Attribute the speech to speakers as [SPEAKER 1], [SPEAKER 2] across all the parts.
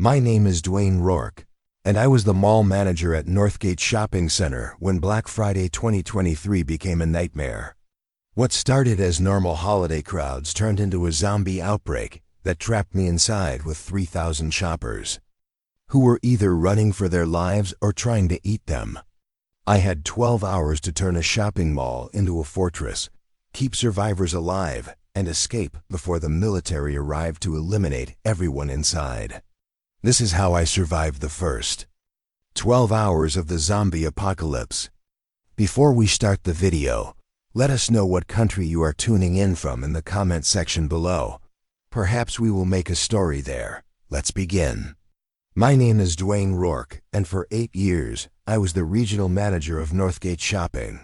[SPEAKER 1] My name is Dwayne Rourke, and I was the mall manager at Northgate Shopping Center when Black Friday 2023 became a nightmare. What started as normal holiday crowds turned into a zombie outbreak that trapped me inside with 3,000 shoppers, who were either running for their lives or trying to eat them. I had 12 hours to turn a shopping mall into a fortress, keep survivors alive, and escape before the military arrived to eliminate everyone inside. This is how I survived the first 12 hours of the zombie apocalypse. Before we start the video, let us know what country you are tuning in from in the comment section below. Perhaps we will make a story there. Let's begin. My name is Dwayne Rourke, and for 8 years, I was the regional manager of Northgate Shopping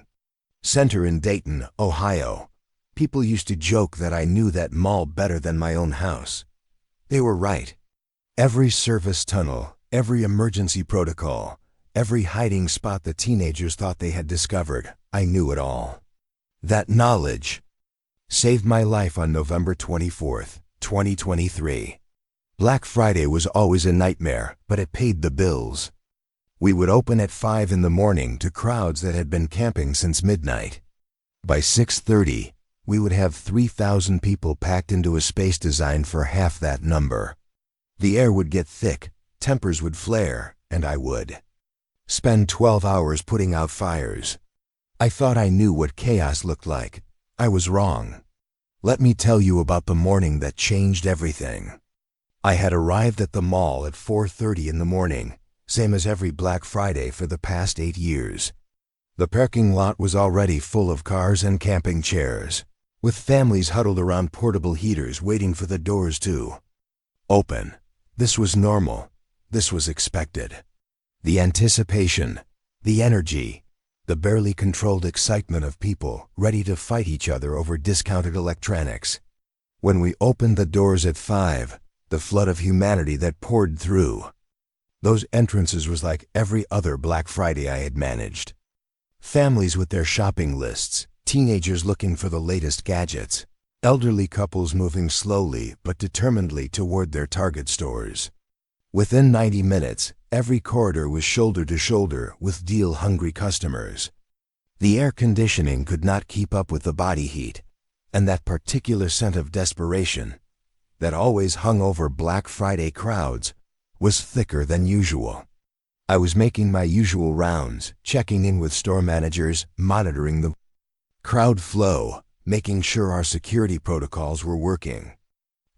[SPEAKER 1] Center in Dayton, Ohio. People used to joke that I knew that mall better than my own house. They were right. Every service tunnel, every emergency protocol, every hiding spot the teenagers thought they had discovered, I knew it all. That knowledge saved my life on November 24th, 2023. Black Friday was always a nightmare, but it paid the bills. We would open at 5 in the morning to crowds that had been camping since midnight. By 6:30, we would have 3,000 people packed into a space designed for half that number. The air would get thick, tempers would flare, and I would spend 12 hours putting out fires. I thought I knew what chaos looked like. I was wrong. Let me tell you about the morning that changed everything. I had arrived at the mall at 4:30 in the morning, same as every Black Friday for the past 8 years. The parking lot was already full of cars and camping chairs, with families huddled around portable heaters waiting for the doors to open. This was normal. This was expected. The anticipation, the energy, the barely controlled excitement of people ready to fight each other over discounted electronics. When we opened the doors at 5, the flood of humanity that poured through those entrances was like every other Black Friday I had managed. Families with their shopping lists, teenagers looking for the latest gadgets, elderly couples moving slowly but determinedly toward their Target stores. Within 90 minutes, every corridor was shoulder to shoulder with deal-hungry customers. The air conditioning could not keep up with the body heat, and that particular scent of desperation that always hung over Black Friday crowds was thicker than usual. I was making my usual rounds, checking in with store managers, monitoring the crowd flow, making sure our security protocols were working.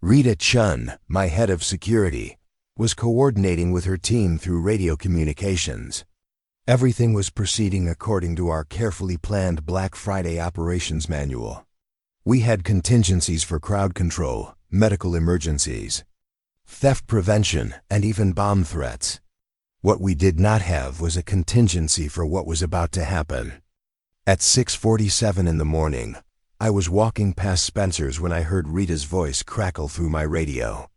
[SPEAKER 1] Rita Chun, my head of security, was coordinating with her team through radio communications. Everything was proceeding according to our carefully planned Black Friday operations manual. We had contingencies for crowd control, medical emergencies, theft prevention, and even bomb threats. What we did not have was a contingency for what was about to happen. At 6:47 in the morning, I was walking past Spencer's when I heard Rita's voice crackle through my radio.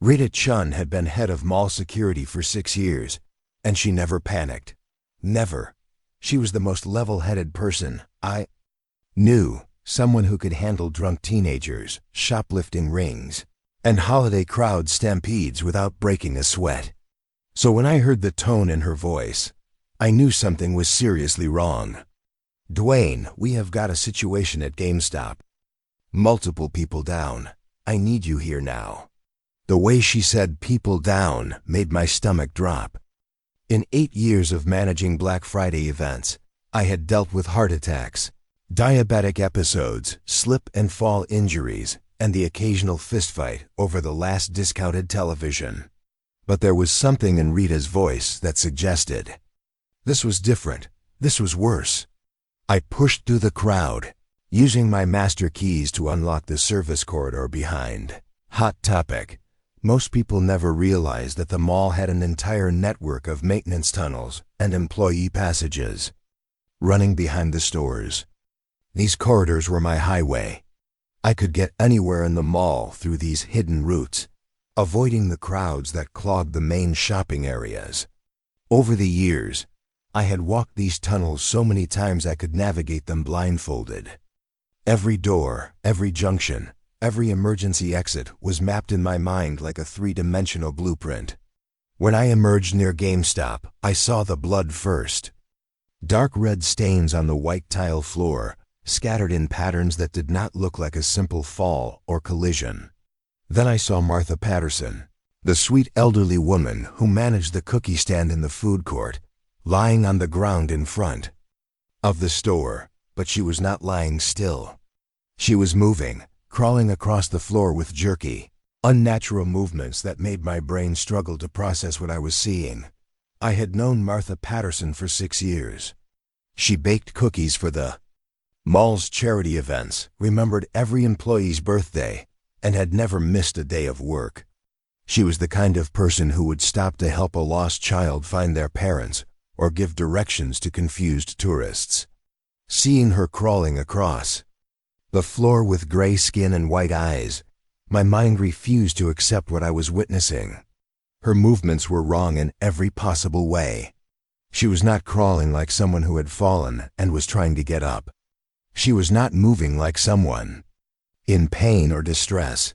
[SPEAKER 1] Rita Chun had been head of mall security for 6 years, and she never panicked. Never. She was the most level-headed person I knew, someone who could handle drunk teenagers, shoplifting rings, and holiday crowd stampedes without breaking a sweat. So when I heard the tone in her voice, I knew something was seriously wrong. "Dwayne, we have got a situation at GameStop. Multiple people down. I need you here now." The way she said "people down" made my stomach drop. In 8 years of managing Black Friday events, I had dealt with heart attacks, diabetic episodes, slip and fall injuries, and the occasional fistfight over the last discounted television. But there was something in Rita's voice that suggested this was different. This was worse. I pushed through the crowd, using my master keys to unlock the service corridor behind. Hot topic. Most people never realized that the mall had an entire network of maintenance tunnels and employee passages running behind the stores. These corridors were my highway. I could get anywhere in the mall through these hidden routes, avoiding the crowds that clogged the main shopping areas. Over the years, I had walked these tunnels so many times I could navigate them blindfolded. Every door, every junction, every emergency exit was mapped in my mind like a 3-dimensional blueprint. When I emerged near GameStop, I saw the blood first. Dark red stains on the white tile floor, scattered in patterns that did not look like a simple fall or collision. Then I saw Martha Patterson, the sweet elderly woman who managed the cookie stand in the food court, lying on the ground in front of the store, but she was not lying still. She was moving, crawling across the floor with jerky, unnatural movements that made my brain struggle to process what I was seeing. I had known Martha Patterson for 6 years. She baked cookies for the mall's charity events, remembered every employee's birthday, and had never missed a day of work. She was the kind of person who would stop to help a lost child find their parents or give directions to confused tourists. Seeing her crawling across the floor with gray skin and white eyes, my mind refused to accept what I was witnessing. Her movements were wrong in every possible way. She was not crawling like someone who had fallen and was trying to get up. She was not moving like someone in pain or distress.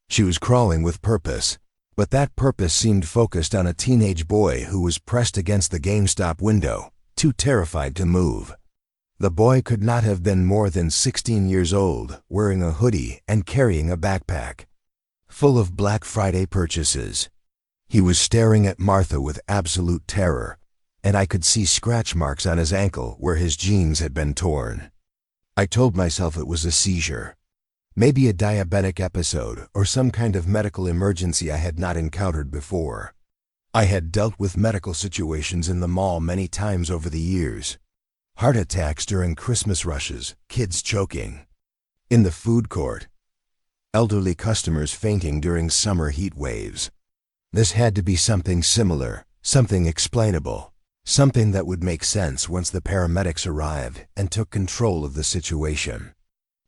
[SPEAKER 1] She was crawling with purpose, but that purpose seemed focused on a teenage boy who was pressed against the GameStop window, too terrified to move. The boy could not have been more than 16 years old, wearing a hoodie and carrying a backpack full of Black Friday purchases. He was staring at Martha with absolute terror, and I could see scratch marks on his ankle where his jeans had been torn. I told myself it was a seizure, maybe a diabetic episode or some kind of medical emergency I had not encountered before. I had dealt with medical situations in the mall many times over the years. Heart attacks during Christmas rushes, kids choking in the food court, elderly customers fainting during summer heat waves. This had to be something similar, something explainable, something that would make sense once the paramedics arrived and took control of the situation.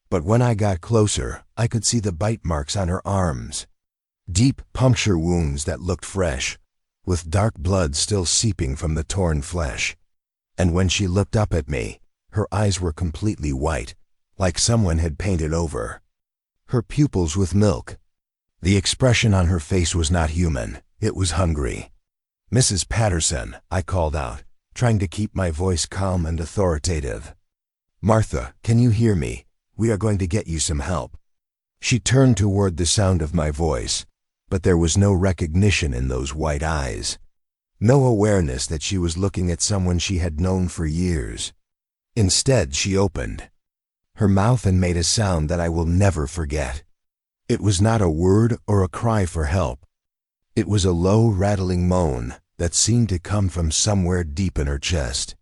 [SPEAKER 1] But when I got closer, I could see the bite marks on her arms, deep puncture wounds that looked fresh, with dark blood still seeping from the torn flesh. And when she looked up at me, her eyes were completely white, like someone had painted over her pupils with milk. The expression on her face was not human, it was hungry. "Mrs. Patterson," I called out, trying to keep my voice calm and authoritative. "Martha, can you hear me? We are going to get you some help." She turned toward the sound of my voice, but there was no recognition in those white eyes. No awareness that she was looking at someone she had known for years. Instead, she opened her mouth and made a sound that I will never forget. It was not a word or a cry for help. It was a low, rattling moan that seemed to come from somewhere deep in her chest.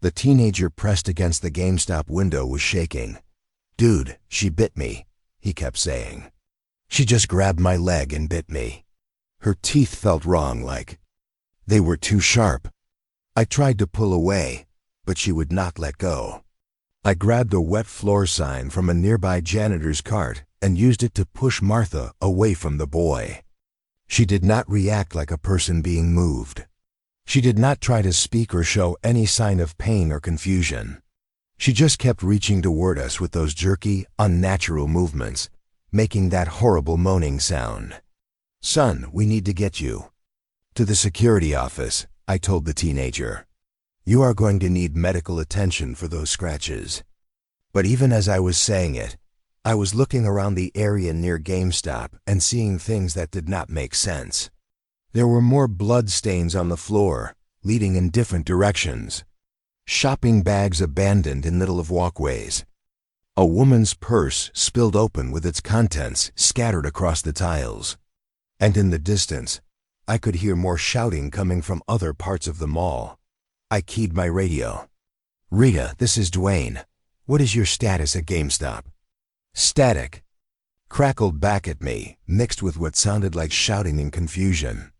[SPEAKER 1] The teenager pressed against the GameStop window was shaking. "Dude, she bit me," he kept saying. "She just grabbed my leg and bit me." Her teeth felt wrong, like they were too sharp. I tried to pull away, but she would not let go. I grabbed a wet floor sign from a nearby janitor's cart and used it to push Martha away from the boy. She did not react like a person being moved. She did not try to speak or show any sign of pain or confusion. She just kept reaching toward us with those jerky, unnatural movements, making that horrible moaning sound. "Son, we need to get you to the security office," I told the teenager. "You are going to need medical attention for those scratches." But even as I was saying it, I was looking around the area near GameStop and seeing things that did not make sense. There were more blood stains on the floor, leading in different directions. Shopping bags abandoned in middle of walkways. A woman's purse spilled open with its contents scattered across the tiles. And in the distance, I could hear more shouting coming from other parts of the mall. I keyed my radio. "Rita, this is Dwayne. What is your status at GameStop?" "Static," crackled back at me, mixed with what sounded like shouting and confusion.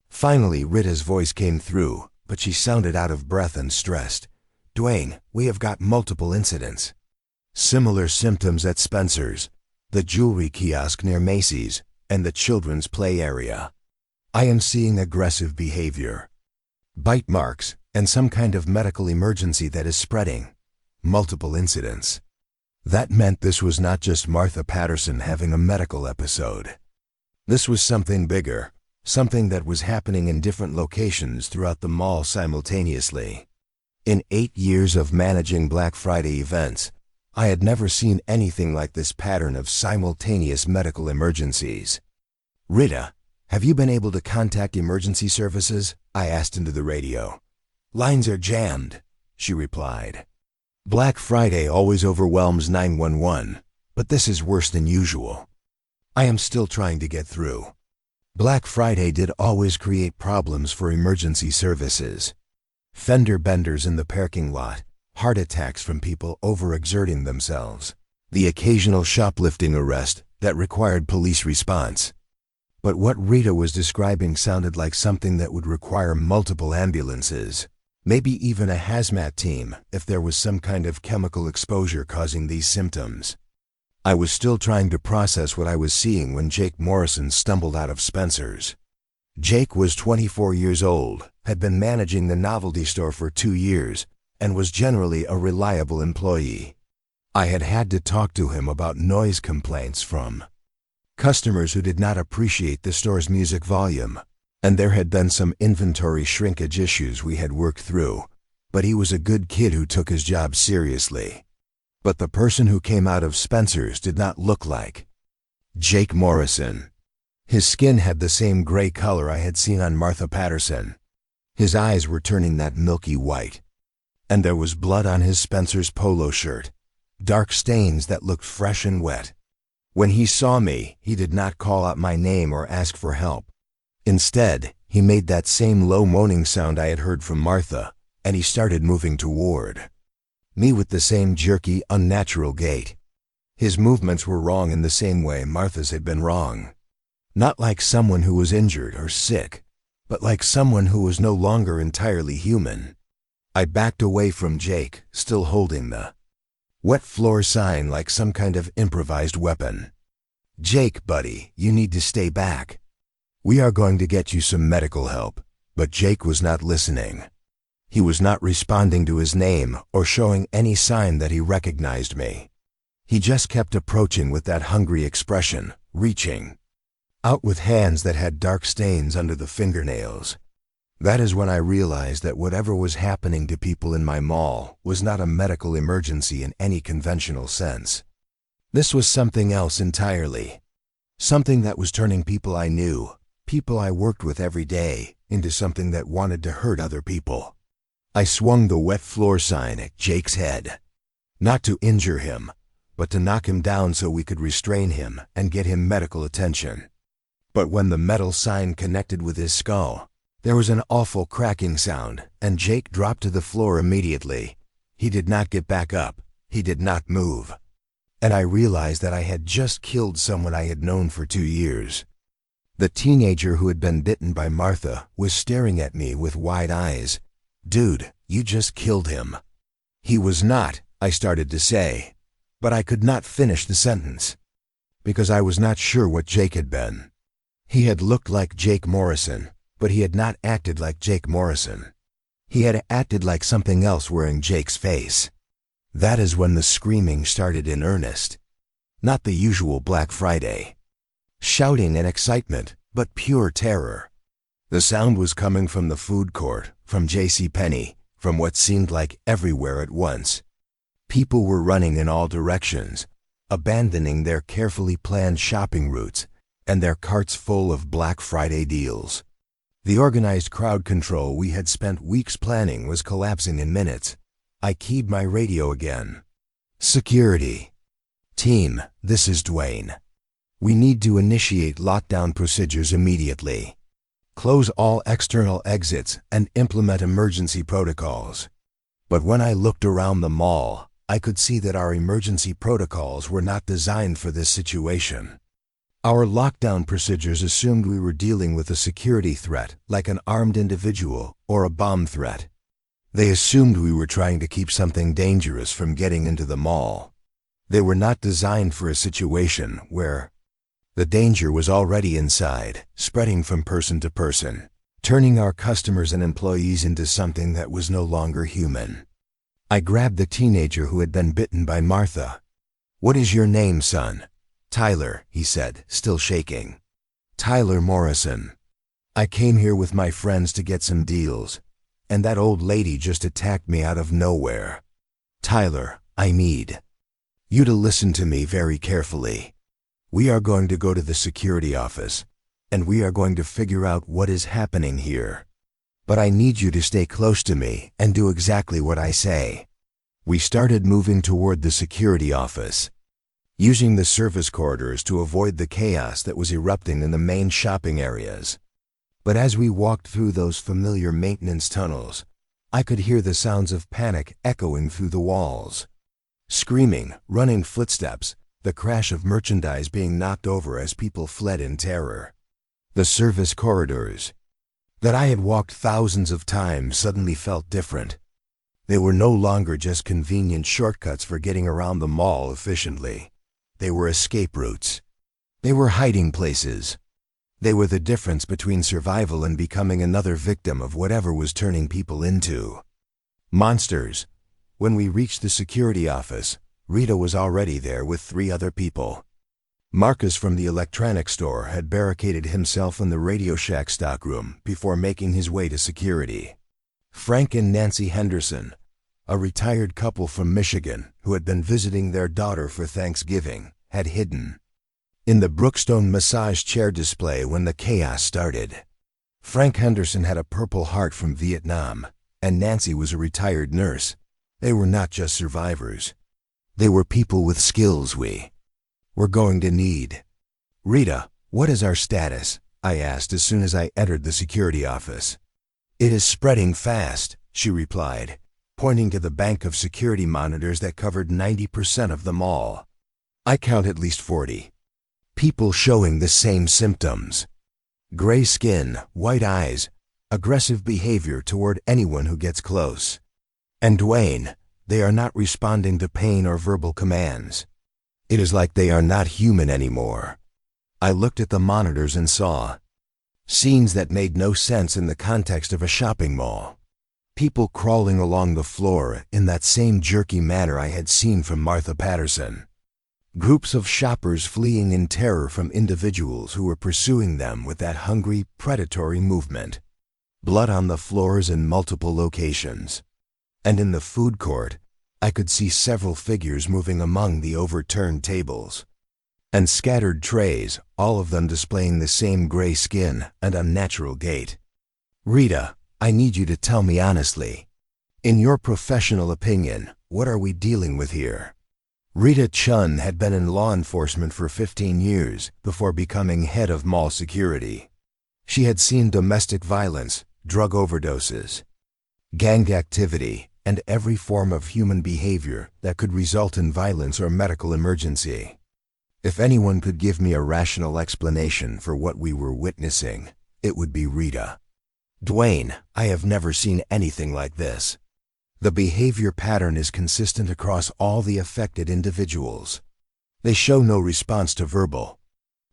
[SPEAKER 1] Finally, Rita's voice came through, but she sounded out of breath and stressed. "Dwayne, we have got multiple incidents. Similar symptoms at Spencer's, the jewelry kiosk near Macy's, and the children's play area. I am seeing aggressive behavior, bite marks, and some kind of medical emergency that is spreading. Multiple incidents." That meant this was not just Martha Patterson having a medical episode. This was something bigger, something that was happening in different locations throughout the mall simultaneously. In 8 years of managing Black Friday events, I had never seen anything like this pattern of simultaneous medical emergencies. "Rita, have you been able to contact emergency services?" I asked into the radio. "Lines are jammed," she replied. "Black Friday always overwhelms 911, but this is worse than usual. I am still trying to get through." Black Friday did always create problems for emergency services. Fender benders in the parking lot, heart attacks from people overexerting themselves, the occasional shoplifting arrest that required police response. But what Rita was describing sounded like something that would require multiple ambulances, maybe even a hazmat team if there was some kind of chemical exposure causing these symptoms. I was still trying to process what I was seeing when Jake Morrison stumbled out of Spencer's. Jake was 24 years old, had been managing the novelty store for 2 years, and was generally a reliable employee. I had had to talk to him about noise complaints from customers who did not appreciate the store's music volume, and there had been some inventory shrinkage issues we had worked through, but he was a good kid who took his job seriously. But the person who came out of Spencer's did not look like Jake Morrison. His skin had the same gray color I had seen on Martha Patterson. His eyes were turning that milky white. And there was blood on his Spencer's polo shirt, dark stains that looked fresh and wet. When he saw me, he did not call out my name or ask for help. Instead, he made that same low moaning sound I had heard from Martha, and he started moving toward me with the same jerky, unnatural gait. His movements were wrong in the same way Martha's had been wrong. Not like someone who was injured or sick, but like someone who was no longer entirely human. I backed away from Jake, still holding the wet floor sign like some kind of improvised weapon. "Jake, buddy, you need to stay back. We are going to get you some medical help." But Jake was not listening. He was not responding to his name or showing any sign that he recognized me. He just kept approaching with that hungry expression, reaching out with hands that had dark stains under the fingernails. That is when I realized that whatever was happening to people in my mall was not a medical emergency in any conventional sense. This was something else entirely. Something that was turning people I knew, people I worked with every day, into something that wanted to hurt other people. I swung the wet floor sign at Jake's head. Not to injure him, but to knock him down so we could restrain him and get him medical attention. But when the metal sign connected with his skull, there was an awful cracking sound, and Jake dropped to the floor immediately. He did not get back up. He did not move. And I realized that I had just killed someone I had known for 2 years. The teenager who had been bitten by Martha was staring at me with wide eyes. "Dude, you just killed him." "He was not," I started to say, but I could not finish the sentence, because I was not sure what Jake had been. He had looked like Jake Morrison, but he had not acted like Jake Morrison. He had acted like something else wearing Jake's face. That is when the screaming started in earnest. Not the usual Black Friday shouting and excitement, but pure terror. The sound was coming from the food court, from JCPenney, from what seemed like everywhere at once. People were running in all directions, abandoning their carefully planned shopping routes and their carts full of Black Friday deals. The organized crowd control we had spent weeks planning was collapsing in minutes. I keyed my radio again. "Security. Team, this is Dwayne. We need to initiate lockdown procedures immediately. Close all external exits and implement emergency protocols." But when I looked around the mall, I could see that our emergency protocols were not designed for this situation. Our lockdown procedures assumed we were dealing with a security threat, like an armed individual or a bomb threat. They assumed we were trying to keep something dangerous from getting into the mall. They were not designed for a situation where the danger was already inside, spreading from person to person, turning our customers and employees into something that was no longer human. I grabbed the teenager who had been bitten by Martha. "What is your name, son?" "Tyler," he said, still shaking. "Tyler Morrison." I came here with my friends to get some deals, and that old lady just attacked me out of nowhere. Tyler, I need you to listen to me very carefully. We are going to go to the security office, and we are going to figure out what is happening here. But I need you to stay close to me and do exactly what I say. We started moving toward the security office, using the service corridors to avoid the chaos that was erupting in the main shopping areas. But as we walked through those familiar maintenance tunnels, I could hear the sounds of panic echoing through the walls. Screaming, running footsteps, the crash of merchandise being knocked over as people fled in terror. The service corridors that I had walked thousands of times suddenly felt different. They were no longer just convenient shortcuts for getting around the mall efficiently. They were escape routes. They were hiding places. They were the difference between survival and becoming another victim of whatever was turning people into monsters. When we reached the security office, Rita was already there with 3 other people. Marcus from the electronics store had barricaded himself in the Radio Shack stockroom before making his way to security. Frank and Nancy Henderson, a retired couple from Michigan who had been visiting their daughter for Thanksgiving, had hidden in the Brookstone massage chair display when the chaos started. Frank Henderson had a Purple Heart from Vietnam, and Nancy was a retired nurse. They were not just survivors. They were people with skills we're going to need. Rita, what is our status? I asked as soon as I entered the security office. It is spreading fast, she replied, pointing to the bank of security monitors that covered 90% of the mall. I count at least 40. People showing the same symptoms. Gray skin, white eyes, aggressive behavior toward anyone who gets close. And Dwayne, they are not responding to pain or verbal commands. It is like they are not human anymore. I looked at the monitors and saw scenes that made no sense in the context of a shopping mall. People crawling along the floor in that same jerky manner I had seen from Martha Patterson. Groups of shoppers fleeing in terror from individuals who were pursuing them with that hungry, predatory movement. Blood on the floors in multiple locations. And in the food court, I could see several figures moving among the overturned tables and scattered trays, all of them displaying the same gray skin and unnatural gait. Rita, I need you to tell me honestly. In your professional opinion, what are we dealing with here? Rita Chun had been in law enforcement for 15 years before becoming head of mall security. She had seen domestic violence, drug overdoses, gang activity, and every form of human behavior that could result in violence or medical emergency. If anyone could give me a rational explanation for what we were witnessing, it would be Rita. Dwayne, I have never seen anything like this. The behavior pattern is consistent across all the affected individuals. They show no response to verbal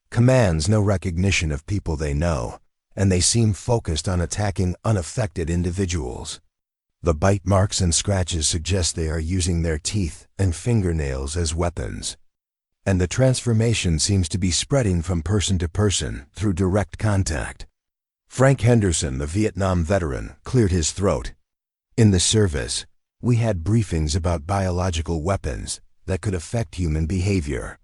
[SPEAKER 1] commands, no recognition of people they know, and they seem focused on attacking unaffected individuals. The bite marks and scratches suggest they are using their teeth and fingernails as weapons. And the transformation seems to be spreading from person to person through direct contact. Frank Henderson, the Vietnam veteran, cleared his throat. In the service, we had briefings about biological weapons that could affect human behavior.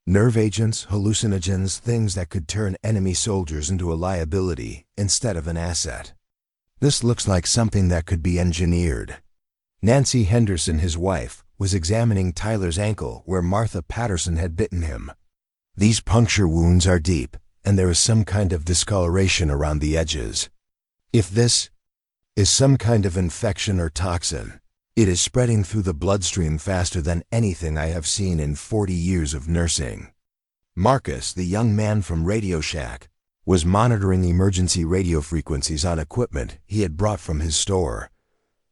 [SPEAKER 1] Nerve agents, hallucinogens, things that could turn enemy soldiers into a liability instead of an asset. This looks like something that could be engineered. Nancy Henderson, his wife, was examining Tyler's ankle where Martha Patterson had bitten him. These puncture wounds are deep, and there is some kind of discoloration around the edges. If this is some kind of infection or toxin, it is spreading through the bloodstream faster than anything I have seen in 40 years of nursing. Marcus, the young man from Radio Shack, was monitoring emergency radio frequencies on equipment he had brought from his store.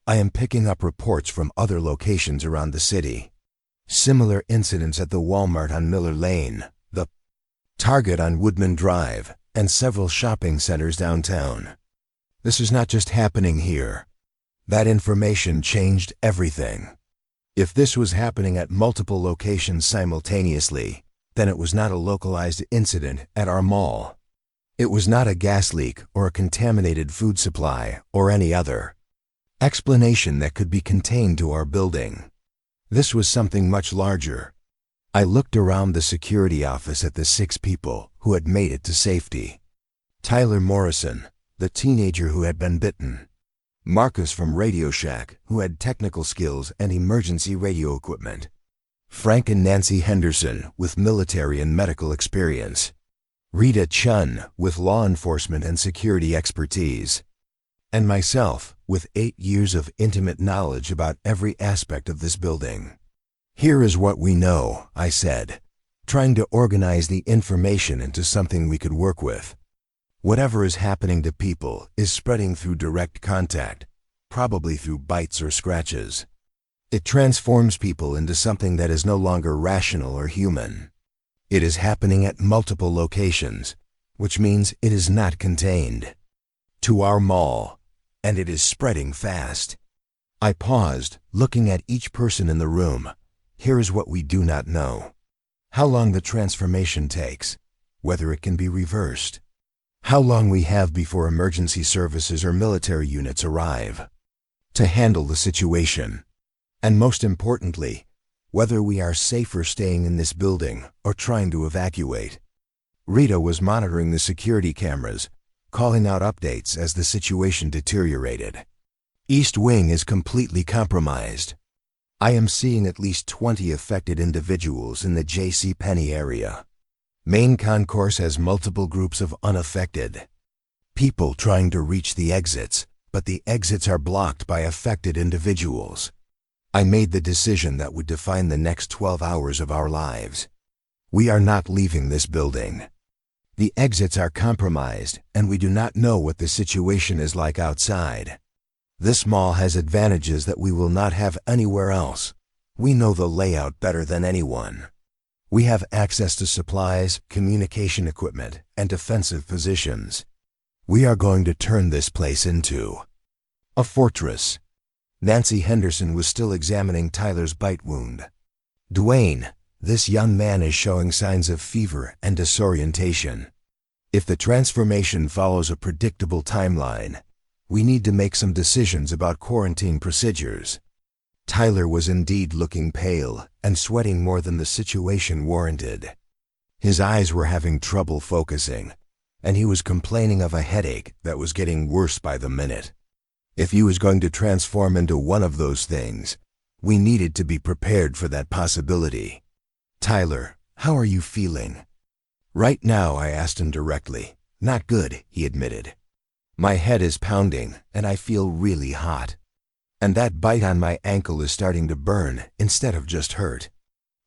[SPEAKER 1] I am picking up reports from other locations around the city. Similar incidents at the Walmart on Miller Lane, the Target on Woodman Drive, and several shopping centers downtown. This is not just happening here. That information changed everything. If this was happening at multiple locations simultaneously, then it was not a localized incident at our mall. It was not a gas leak or a contaminated food supply or any other explanation that could be contained to our building. This was something much larger. I looked around the security office at the 6 people who had made it to safety. Tyler Morrison, the teenager who had been bitten. Marcus from Radio Shack, who had technical skills and emergency radio equipment. Frank and Nancy Henderson, with military and medical experience. Rita Chun, with law enforcement and security expertise. And myself, with 8 years of intimate knowledge about every aspect of this building. Here is what we know, I said, trying to organize the information into something we could work with. Whatever is happening to people is spreading through direct contact, probably through bites or scratches. It transforms people into something that is no longer rational or human. It is happening at multiple locations, which means it is not contained. To our mall, and it is spreading fast. I paused, looking at each person in the room. Here is what we do not know. How long the transformation takes, whether it can be reversed. How long we have before emergency services or military units arrive to handle the situation. And most importantly, whether we are safer staying in this building or trying to evacuate. Rita was monitoring the security cameras, calling out updates as the situation deteriorated. East Wing is completely compromised. I am seeing at least 20 affected individuals in the JCPenney area. Main concourse has multiple groups of unaffected people trying to reach the exits, but the exits are blocked by affected individuals. I made the decision that would define the next 12 hours of our lives. We are not leaving this building. The exits are compromised, and we do not know what the situation is like outside. This mall has advantages that we will not have anywhere else. We know the layout better than anyone. We have access to supplies, communication equipment, and defensive positions. We are going to turn this place into a fortress. Nancy Henderson was still examining Tyler's bite wound. Dwayne, this young man is showing signs of fever and disorientation. If the transformation follows a predictable timeline, we need to make some decisions about quarantine procedures. Tyler was indeed looking pale and sweating more than the situation warranted. His eyes were having trouble focusing, and he was complaining of a headache that was getting worse by the minute. If he was going to transform into one of those things, we needed to be prepared for that possibility. Tyler, how are you feeling? Right now, I asked him directly. Not good, he admitted. My head is pounding, and I feel really hot. And that bite on my ankle is starting to burn instead of just hurt.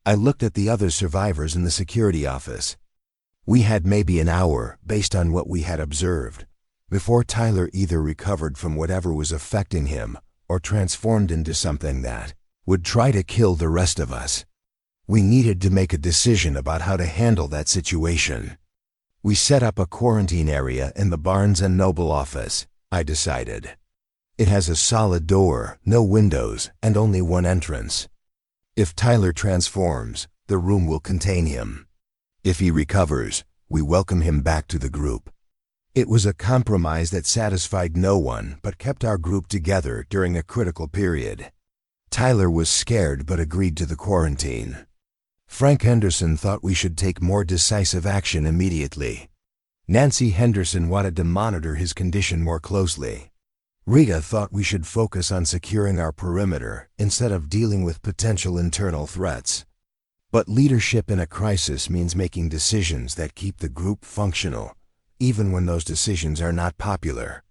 [SPEAKER 1] I looked at the other survivors in the security office. We had maybe an hour, based on what we had observed, before Tyler either recovered from whatever was affecting him or transformed into something that would try to kill the rest of us. We needed to make a decision about how to handle that situation. We set up a quarantine area in the Barnes & Noble office, I decided. It has a solid door, no windows, and only one entrance. If Tyler transforms, the room will contain him. If he recovers, we welcome him back to the group. It was a compromise that satisfied no one but kept our group together during a critical period. Tyler was scared but agreed to the quarantine. Frank Henderson thought we should take more decisive action immediately. Nancy Henderson wanted to monitor his condition more closely. Rita thought we should focus on securing our perimeter instead of dealing with potential internal threats. But leadership in a crisis means making decisions that keep the group functional, even when those decisions are not popular.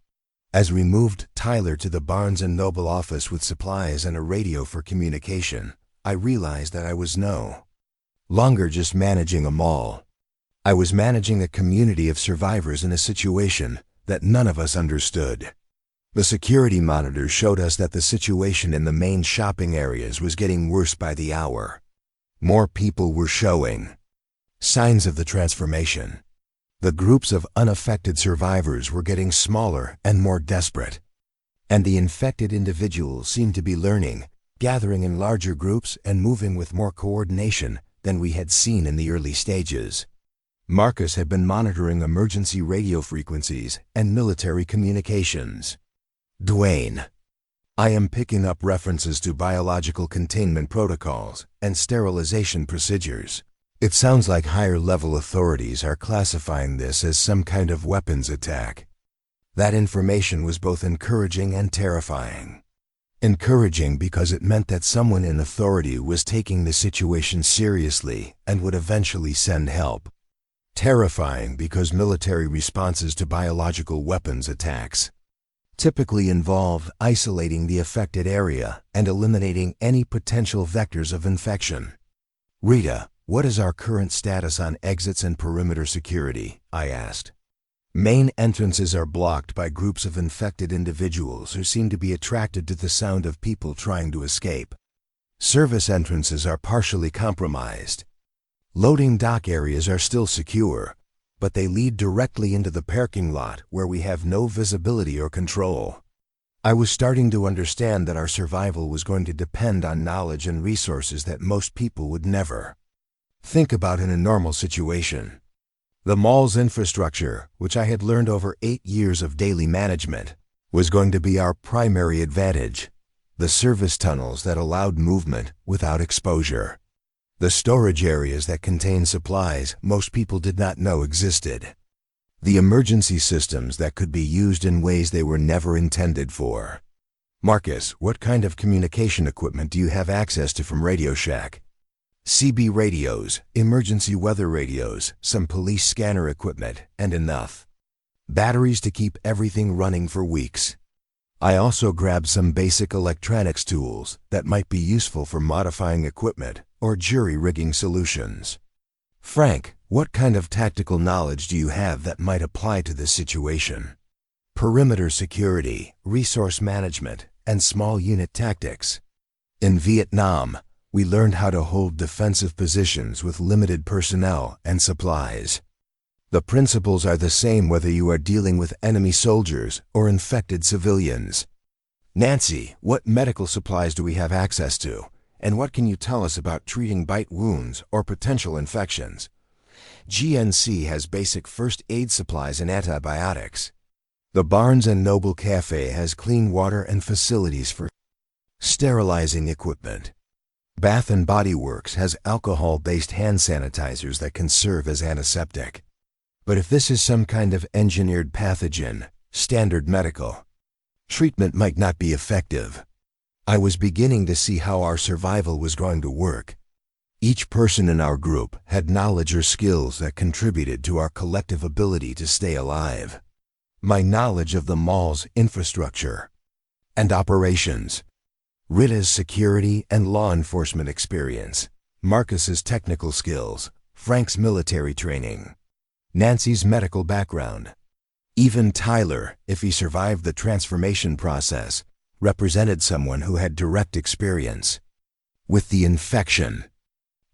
[SPEAKER 1] As we moved Tyler to the Barnes & Noble office with supplies and a radio for communication, I realized that I was no longer just managing a mall. I was managing a community of survivors in a situation that none of us understood. The security monitors showed us that the situation in the main shopping areas was getting worse by the hour. More people were showing signs of the transformation. The groups of unaffected survivors were getting smaller and more desperate. And the infected individuals seemed to be learning, gathering in larger groups and moving with more coordination than we had seen in the early stages. Marcus had been monitoring emergency radio frequencies and military communications. Dwayne, I am picking up references to biological containment protocols and sterilization procedures. It sounds like higher-level authorities are classifying this as some kind of weapons attack. That information was both encouraging and terrifying. Encouraging because it meant that someone in authority was taking the situation seriously and would eventually send help. Terrifying because military responses to biological weapons attacks typically involve isolating the affected area and eliminating any potential vectors of infection. Rita, what is our current status on exits and perimeter security? I asked. Main entrances are blocked by groups of infected individuals who seem to be attracted to the sound of people trying to escape. Service entrances are partially compromised. Loading dock areas are still secure, but they lead directly into the parking lot where we have no visibility or control. I was starting to understand that our survival was going to depend on knowledge and resources that most people would never think about in a normal situation. The mall's infrastructure, which I had learned over 8 years of daily management, was going to be our primary advantage. The service tunnels that allowed movement without exposure. The storage areas that contained supplies most people did not know existed. The emergency systems that could be used in ways they were never intended for. Marcus, what kind of communication equipment do you have access to from Radio Shack? CB radios, emergency weather radios, some police scanner equipment, and enough batteries to keep everything running for weeks. I also grabbed some basic electronics tools that might be useful for modifying equipment or jury-rigging solutions. Frank, what kind of tactical knowledge do you have that might apply to this situation? Perimeter security, resource management, and small unit tactics. In Vietnam, we learned how to hold defensive positions with limited personnel and supplies. The principles are the same whether you are dealing with enemy soldiers or infected civilians. Nancy, what medical supplies do we have access to? And what can you tell us about treating bite wounds or potential infections? GNC has basic first aid supplies and antibiotics. The Barnes & Noble Cafe has clean water and facilities for sterilizing equipment. Bath & Body Works has alcohol-based hand sanitizers that can serve as antiseptic. But if this is some kind of engineered pathogen, standard medical treatment might not be effective. I was beginning to see how our survival was going to work. Each person in our group had knowledge or skills that contributed to our collective ability to stay alive. My knowledge of the mall's infrastructure and operations, Rita's security and law enforcement experience, Marcus's technical skills, Frank's military training, Nancy's medical background. Even Tyler, if he survived the transformation process, represented someone who had direct experience with the infection.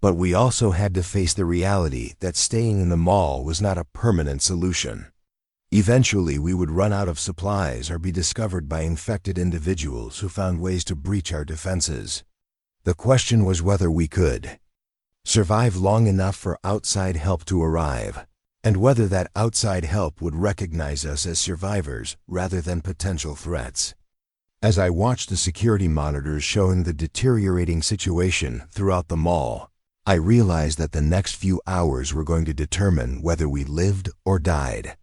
[SPEAKER 1] But we also had to face the reality that staying in the mall was not a permanent solution. Eventually, we would run out of supplies or be discovered by infected individuals who found ways to breach our defenses. The question was whether we could survive long enough for outside help to arrive, and whether that outside help would recognize us as survivors rather than potential threats. As I watched the security monitors showing the deteriorating situation throughout the mall, I realized that the next few hours were going to determine whether we lived or died.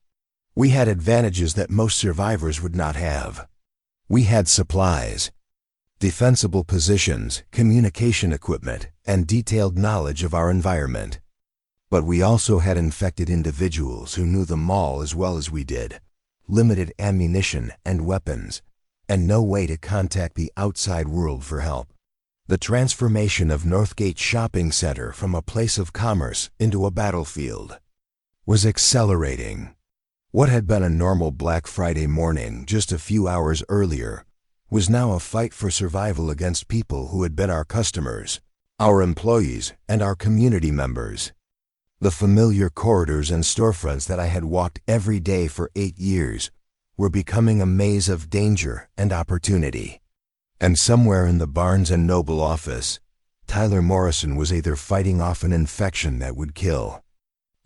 [SPEAKER 1] We had advantages that most survivors would not have. We had supplies, defensible positions, communication equipment, and detailed knowledge of our environment. But we also had infected individuals who knew the mall as well as we did, limited ammunition and weapons, and no way to contact the outside world for help. The transformation of Northgate Shopping Center from a place of commerce into a battlefield was accelerating. What had been a normal Black Friday morning just a few hours earlier was now a fight for survival against people who had been our customers, our employees, and our community members. The familiar corridors and storefronts that I had walked every day for 8 years were becoming a maze of danger and opportunity. And somewhere in the Barnes & Noble office, Tyler Morrison was either fighting off an infection that would kill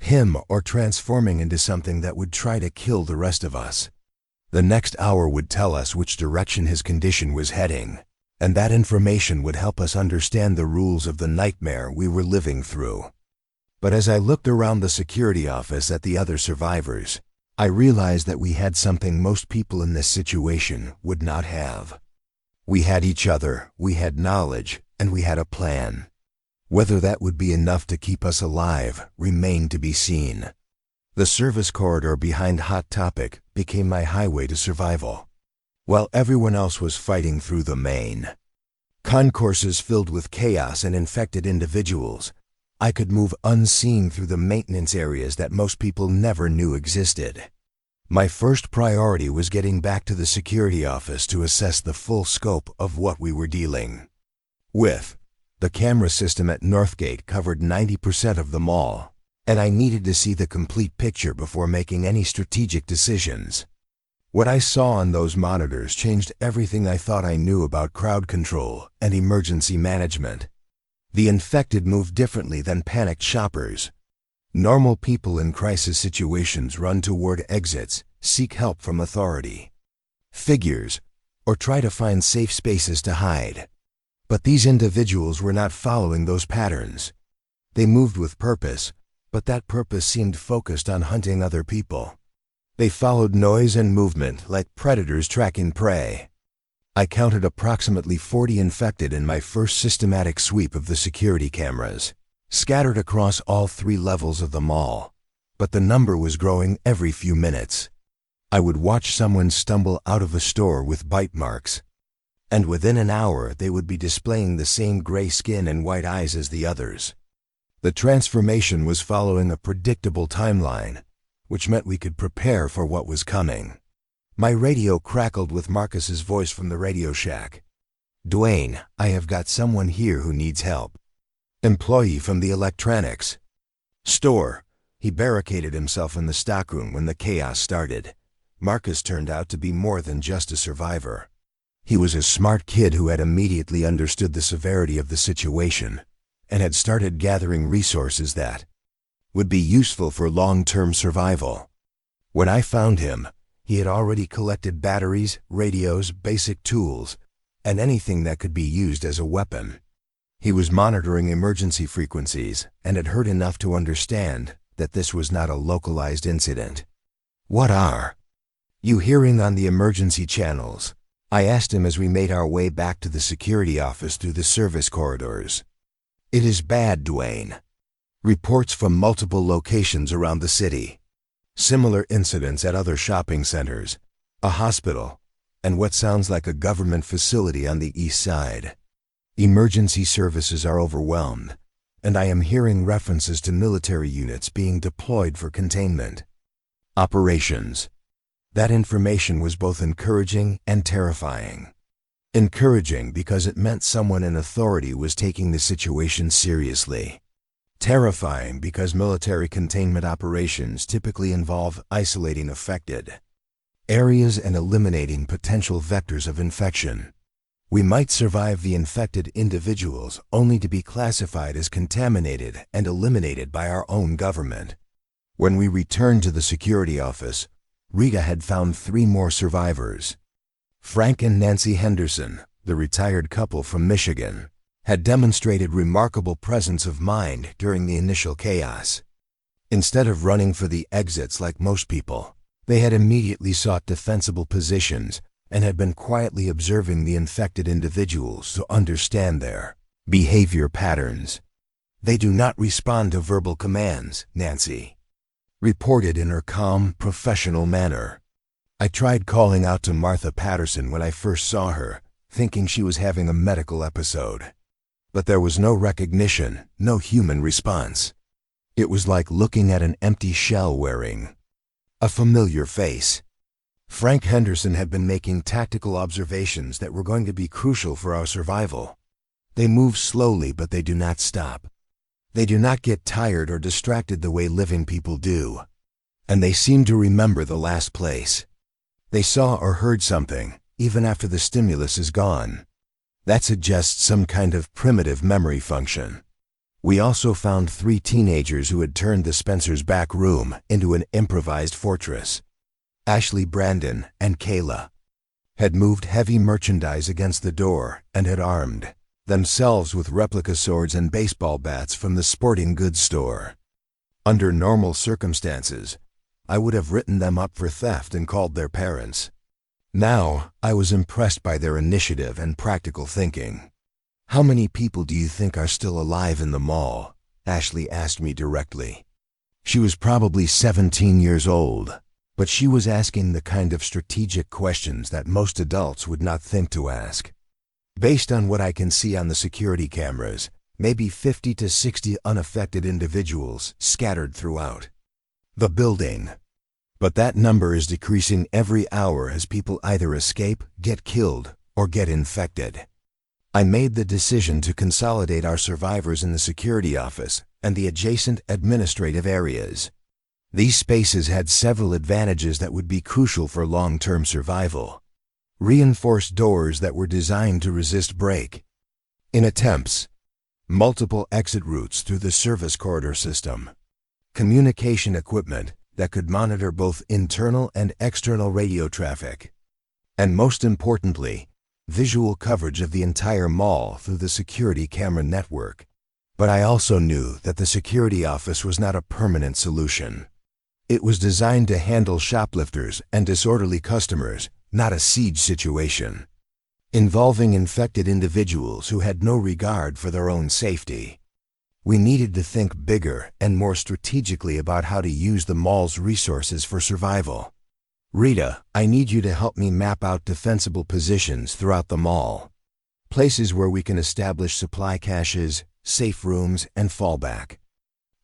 [SPEAKER 1] him or transforming into something that would try to kill the rest of us. The next hour would tell us which direction his condition was heading, and that information would help us understand the rules of the nightmare we were living through. But as I looked around the security office at the other survivors, I realized that we had something most people in this situation would not have. We had each other, we had knowledge, and we had a plan. Whether that would be enough to keep us alive remained to be seen. The service corridor behind Hot Topic became my highway to survival, while everyone else was fighting through the main concourses filled with chaos and infected individuals. I could move unseen through the maintenance areas that most people never knew existed. My first priority was getting back to the security office to assess the full scope of what we were dealing with. The camera system at Northgate covered 90% of the mall, and I needed to see the complete picture before making any strategic decisions. What I saw on those monitors changed everything I thought I knew about crowd control and emergency management. The infected move differently than panicked shoppers. Normal people in crisis situations run toward exits, seek help from authority figures, or try to find safe spaces to hide. But these individuals were not following those patterns. They moved with purpose, but that purpose seemed focused on hunting other people. They followed noise and movement like predators tracking prey. I counted approximately 40 infected in my first systematic sweep of the security cameras, scattered across all 3 levels of the mall, but the number was growing every few minutes. I would watch someone stumble out of a store with bite marks, and within an hour they would be displaying the same gray skin and white eyes as the others. The transformation was following a predictable timeline, which meant we could prepare for what was coming. My radio crackled with Marcus's voice from the Radio Shack. "Dwayne, I have got someone here who needs help." Employee from the electronics store. He barricaded himself in the stockroom when the chaos started. Marcus turned out to be more than just a survivor. He was a smart kid who had immediately understood the severity of the situation and had started gathering resources that would be useful for long-term survival. When I found him, he had already collected batteries, radios, basic tools, and anything that could be used as a weapon. He was monitoring emergency frequencies and had heard enough to understand that this was not a localized incident. "What are you hearing on the emergency channels?" I asked him as we made our way back to the security office through the service corridors. "It is bad, Dwayne. Reports from multiple locations around the city. Similar incidents at other shopping centers, a hospital, and what sounds like a government facility on the east side. Emergency services are overwhelmed, and I am hearing references to military units being deployed for containment operations." That information was both encouraging and terrifying. Encouraging because it meant someone in authority was taking the situation seriously. Terrifying because military containment operations typically involve isolating affected areas and eliminating potential vectors of infection. We might survive the infected individuals only to be classified as contaminated and eliminated by our own government. When we returned to the security office, Rita had found 3 more survivors. Frank and Nancy Henderson, the retired couple from Michigan, had demonstrated remarkable presence of mind during the initial chaos. Instead of running for the exits like most people, they had immediately sought defensible positions and had been quietly observing the infected individuals to understand their behavior patterns. "They do not respond to verbal commands," Nancy reported in her calm, professional manner. I tried calling out to Martha Patterson when I first saw her, thinking she was having a medical episode. But there was no recognition, no human response. It was like looking at an empty shell wearing a familiar face. Frank Henderson had been making tactical observations that were going to be crucial for our survival. They move slowly, but they do not stop. They do not get tired or distracted the way living people do. And they seem to remember the last place they saw or heard something, even after the stimulus is gone. That suggests some kind of primitive memory function. We also found 3 teenagers who had turned the Spencer's back room into an improvised fortress. Ashley, Brandon, and Kayla had moved heavy merchandise against the door and had armed themselves with replica swords and baseball bats from the sporting goods store. Under normal circumstances, I would have written them up for theft and called their parents. Now, I was impressed by their initiative and practical thinking. "How many people do you think are still alive in the mall?" Ashley asked me directly. She was probably 17 years old, but she was asking the kind of strategic questions that most adults would not think to ask. "Based on what I can see on the security cameras, maybe 50 to 60 unaffected individuals scattered throughout the building. But that number is decreasing every hour as people either escape, get killed, or get infected. I made the decision to consolidate our survivors in the security office and the adjacent administrative areas. These spaces had several advantages that would be crucial for long-term survival. Reinforced doors that were designed to resist break in attempts, multiple exit routes through the service corridor system, communication equipment that could monitor both internal and external radio traffic, and most importantly, visual coverage of the entire mall through the security camera network. But I also knew that the security office was not a permanent solution. It was designed to handle shoplifters and disorderly customers, not a siege situation, involving infected individuals who had no regard for their own safety. We needed to think bigger and more strategically about how to use the mall's resources for survival. "Rita, I need you to help me map out defensible positions throughout the mall. Places where we can establish supply caches, safe rooms, and fallback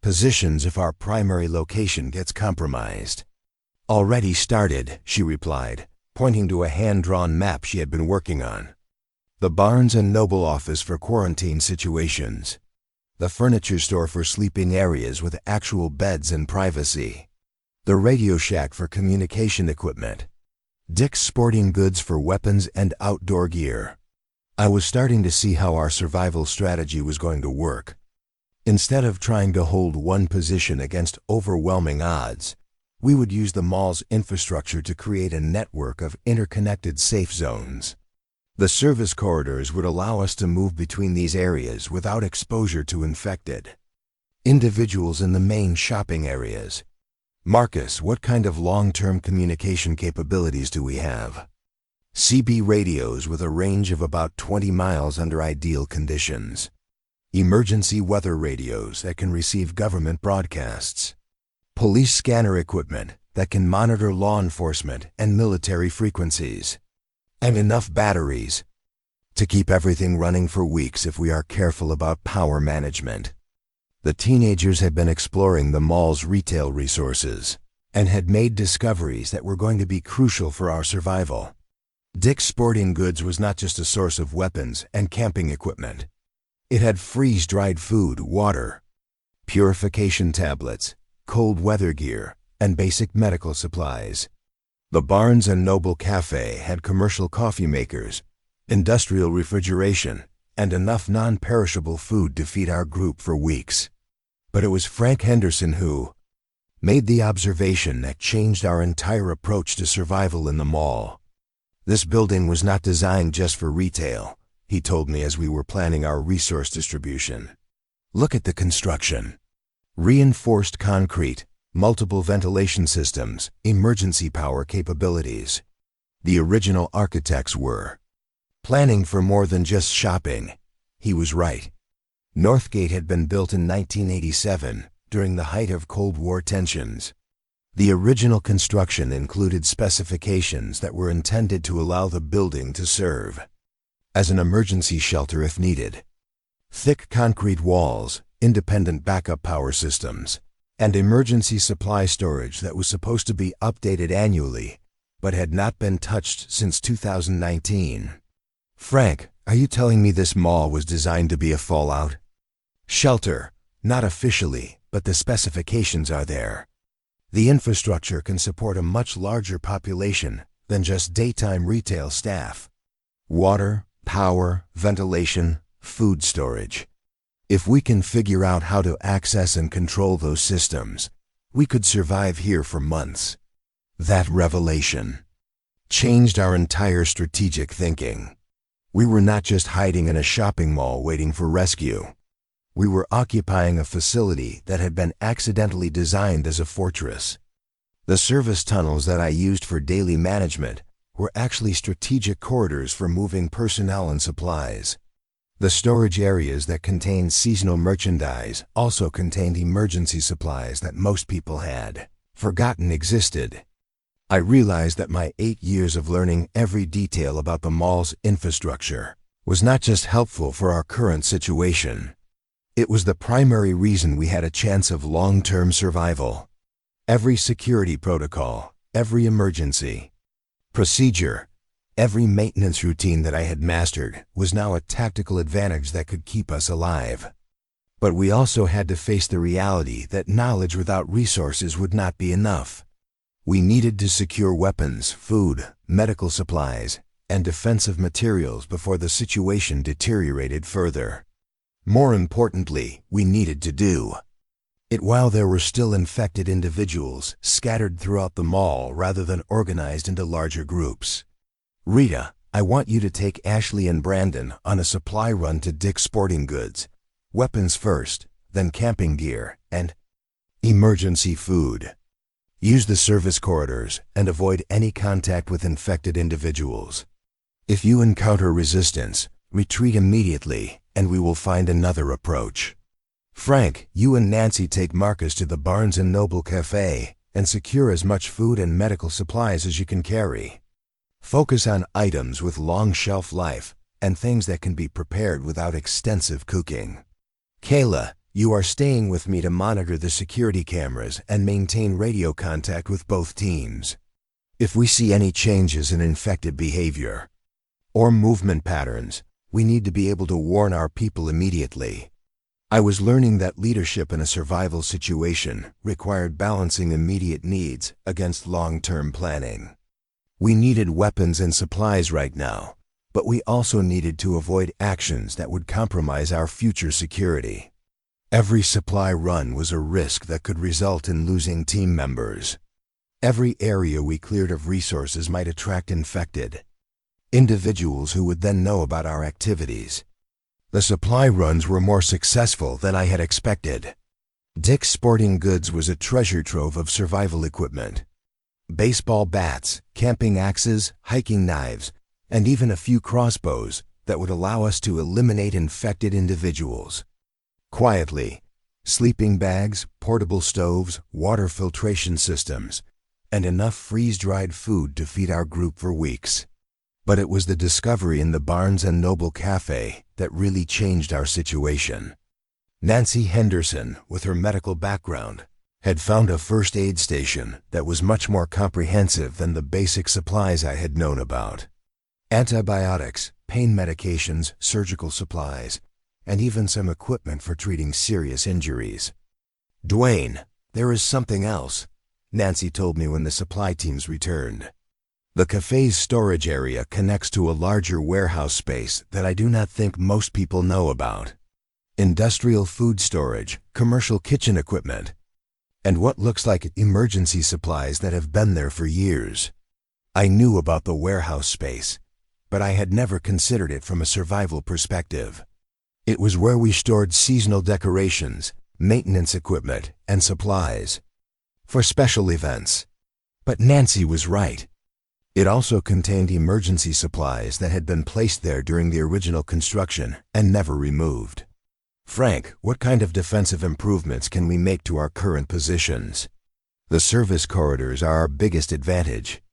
[SPEAKER 1] positions if our primary location gets compromised." "Already started," she replied, pointing to a hand-drawn map she had been working on. "The Barnes & Noble office for quarantine situations. The furniture store for sleeping areas with actual beds and privacy. The Radio Shack for communication equipment. Dick's Sporting Goods for weapons and outdoor gear." I was starting to see how our survival strategy was going to work. Instead of trying to hold one position against overwhelming odds, we would use the mall's infrastructure to create a network of interconnected safe zones. The service corridors would allow us to move between these areas without exposure to infected individuals in the main shopping areas. "Marcus, what kind of long-term communication capabilities do we have?" "CB radios with a range of about 20 miles under ideal conditions. Emergency weather radios that can receive government broadcasts. Police scanner equipment that can monitor law enforcement and military frequencies. And enough batteries to keep everything running for weeks if we are careful about power management." The teenagers had been exploring the mall's retail resources and had made discoveries that were going to be crucial for our survival. Dick's Sporting Goods was not just a source of weapons and camping equipment. It had freeze-dried food, water, purification tablets, cold weather gear, and basic medical supplies. The Barnes & Noble Cafe had commercial coffee makers, industrial refrigeration, and enough non-perishable food to feed our group for weeks. But it was Frank Henderson who made the observation that changed our entire approach to survival in the mall. "This building was not designed just for retail," he told me as we were planning our resource distribution. "Look at the construction. Reinforced concrete, multiple ventilation systems, emergency power capabilities. The original architects were planning for more than just shopping." He was right. Northgate had been built in 1987, during the height of Cold War tensions. The original construction included specifications that were intended to allow the building to serve as an emergency shelter if needed. Thick concrete walls, independent backup power systems, and emergency supply storage that was supposed to be updated annually, but had not been touched since 2019. "Frank, are you telling me this mall was designed to be a fallout shelter? Not officially, but the specifications are there. The infrastructure can support a much larger population than just daytime retail staff. Water, power, ventilation, food storage. If we can figure out how to access and control those systems, we could survive here for months. That revelation changed our entire strategic thinking. We were not just hiding in a shopping mall waiting for rescue. We were occupying a facility that had been accidentally designed as a fortress. The service tunnels that I used for daily management were actually strategic corridors for moving personnel and supplies. The storage areas that contained seasonal merchandise also contained emergency supplies that most people had forgotten existed. I realized that my 8 years of learning every detail about the mall's infrastructure was not just helpful for our current situation. It was the primary reason we had a chance of long-term survival. Every security protocol, every emergency procedure, every maintenance routine that I had mastered was now a tactical advantage that could keep us alive. But we also had to face the reality that knowledge without resources would not be enough. We needed to secure weapons, food, medical supplies, and defensive materials before the situation deteriorated further. More importantly, we needed to do it while there were still infected individuals scattered throughout the mall rather than organized into larger groups. Rita, I want you to take Ashley and Brandon on a supply run to Dick's Sporting Goods. Weapons first, then camping gear, and emergency food. Use the service corridors and avoid any contact with infected individuals. If you encounter resistance, retreat immediately and we will find another approach. Frank, you and Nancy take Marcus to the Barnes & Noble Cafe and secure as much food and medical supplies as you can carry. Focus on items with long shelf life and things that can be prepared without extensive cooking. Kayla, you are staying with me to monitor the security cameras and maintain radio contact with both teams. If we see any changes in infected behavior or movement patterns, we need to be able to warn our people immediately. I was learning that leadership in a survival situation required balancing immediate needs against long-term planning. We needed weapons and supplies right now, but we also needed to avoid actions that would compromise our future security. Every supply run was a risk that could result in losing team members. Every area we cleared of resources might attract infected individuals who would then know about our activities. The supply runs were more successful than I had expected. Dick's Sporting Goods was a treasure trove of survival equipment. Baseball bats, camping axes, hiking knives, and even a few crossbows that would allow us to eliminate infected individuals. Quietly, sleeping bags, portable stoves, water filtration systems, and enough freeze-dried food to feed our group for weeks. But it was the discovery in the Barnes & Noble Cafe that really changed our situation. Nancy Henderson, with her medical background, had found a first aid station that was much more comprehensive than the basic supplies I had known about. Antibiotics, pain medications, surgical supplies, and even some equipment for treating serious injuries. "Dwayne, there is something else," Nancy told me when the supply teams returned. The cafe's storage area connects to a larger warehouse space that I do not think most people know about. Industrial food storage, commercial kitchen equipment, and what looks like emergency supplies that have been there for years. I knew about the warehouse space, but I had never considered it from a survival perspective. It was where we stored seasonal decorations, maintenance equipment, and supplies for special events. But Nancy was right. It also contained emergency supplies that had been placed there during the original construction and never removed. "Frank, what kind of defensive improvements can we make to our current positions?" The service corridors are our biggest advantage,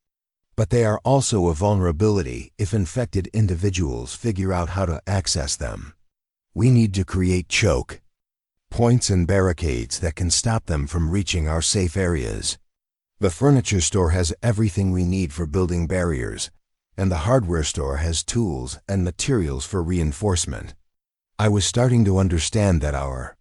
[SPEAKER 1] but they are also a vulnerability if infected individuals figure out how to access them. We need to create choke points and barricades that can stop them from reaching our safe areas. The furniture store has everything we need for building barriers, and the hardware store has tools and materials for reinforcement. I was starting to understand that our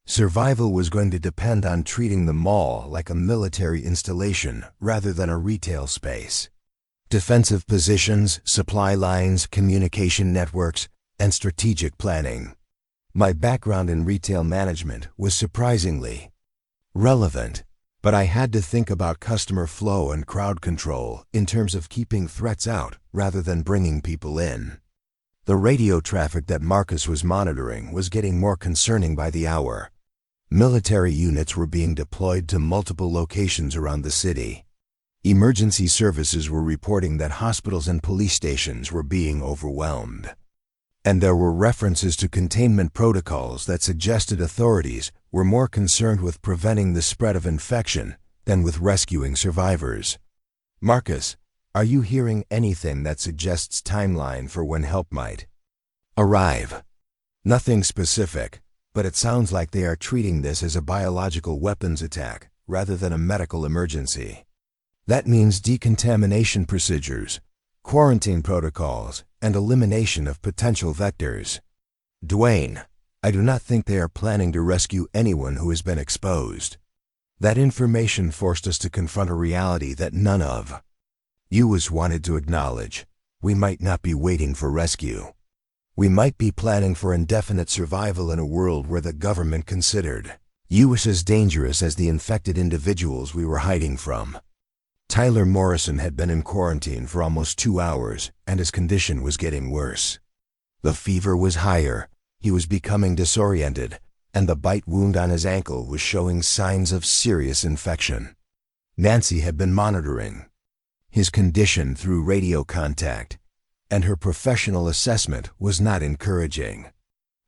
[SPEAKER 1] survival was going to depend on treating the mall like a military installation rather than a retail space. Defensive positions, supply lines, communication networks, and strategic planning. My background in retail management was surprisingly relevant, but I had to think about customer flow and crowd control in terms of keeping threats out rather than bringing people in. The radio traffic that Marcus was monitoring was getting more concerning by the hour. Military units were being deployed to multiple locations around the city. Emergency services were reporting that hospitals and police stations were being overwhelmed. And there were references to containment protocols that suggested authorities were more concerned with preventing the spread of infection than with rescuing survivors. Marcus, are you hearing anything that suggests timeline for when help might arrive? Nothing specific, but it sounds like they are treating this as a biological weapons attack rather than a medical emergency. That means decontamination procedures, quarantine protocols, and elimination of potential vectors. Dwayne, I do not think they are planning to rescue anyone who has been exposed. That information forced us to confront a reality that none of us wanted to acknowledge. We might not be waiting for rescue. We might be planning for indefinite survival in a world where the government considered us as dangerous as the infected individuals we were hiding from. Tyler Morrison had been in quarantine for almost 2 hours, and his condition was getting worse. The fever was higher, he was becoming disoriented, and the bite wound on his ankle was showing signs of serious infection. Nancy had been monitoring his condition through radio contact, and her professional assessment was not encouraging.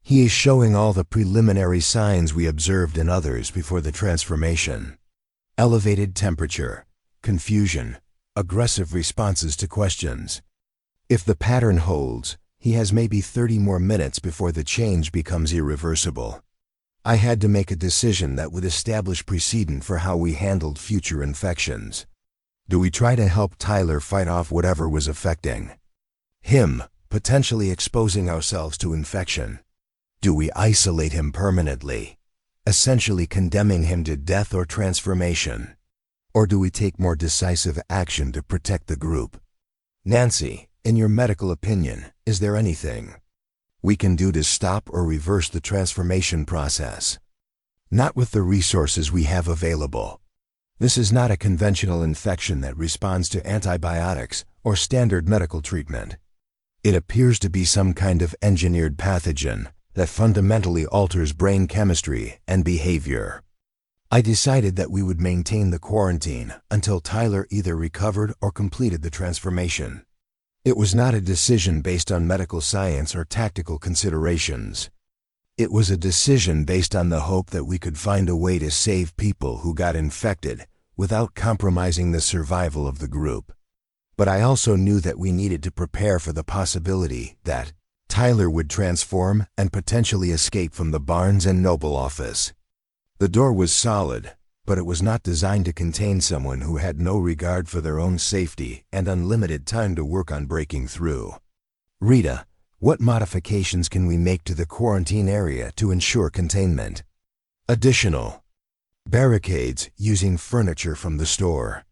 [SPEAKER 1] He is showing all the preliminary signs we observed in others before the transformation. Elevated temperature, confusion, aggressive responses to questions. If the pattern holds, he has maybe 30 more minutes before the change becomes irreversible. I had to make a decision that would establish precedent for how we handled future infections. Do we try to help Tyler fight off whatever was affecting him, potentially exposing ourselves to infection? Do we isolate him permanently, essentially condemning him to death or transformation? Or do we take more decisive action to protect the group? Nancy, in your medical opinion, is there anything we can do to stop or reverse the transformation process? Not with the resources we have available. This is not a conventional infection that responds to antibiotics or standard medical treatment. It appears to be some kind of engineered pathogen that fundamentally alters brain chemistry and behavior. I decided that we would maintain the quarantine until Tyler either recovered or completed the transformation. It was not a decision based on medical science or tactical considerations. It was a decision based on the hope that we could find a way to save people who got infected without compromising the survival of the group. But I also knew that we needed to prepare for the possibility that Tyler would transform and potentially escape from the Barnes and Noble office. The door was solid, but it was not designed to contain someone who had no regard for their own safety and unlimited time to work on breaking through. Rita, what modifications can we make to the quarantine area to ensure containment? Additional barricades using furniture from the store.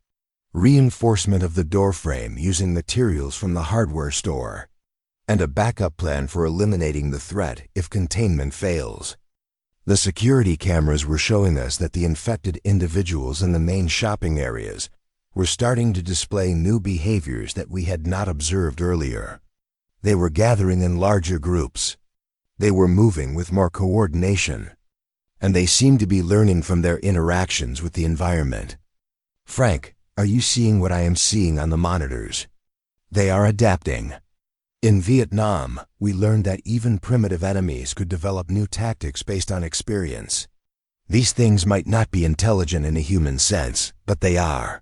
[SPEAKER 1] Reinforcement of the door frame using materials from the hardware store. And a backup plan for eliminating the threat if containment fails. The security cameras were showing us that the infected individuals in the main shopping areas were starting to display new behaviors that we had not observed earlier. They were gathering in larger groups. They were moving with more coordination. And they seemed to be learning from their interactions with the environment. Frank, are you seeing what I am seeing on the monitors? They are adapting. In Vietnam, we learned that even primitive enemies could develop new tactics based on experience. These things might not be intelligent in a human sense, but they are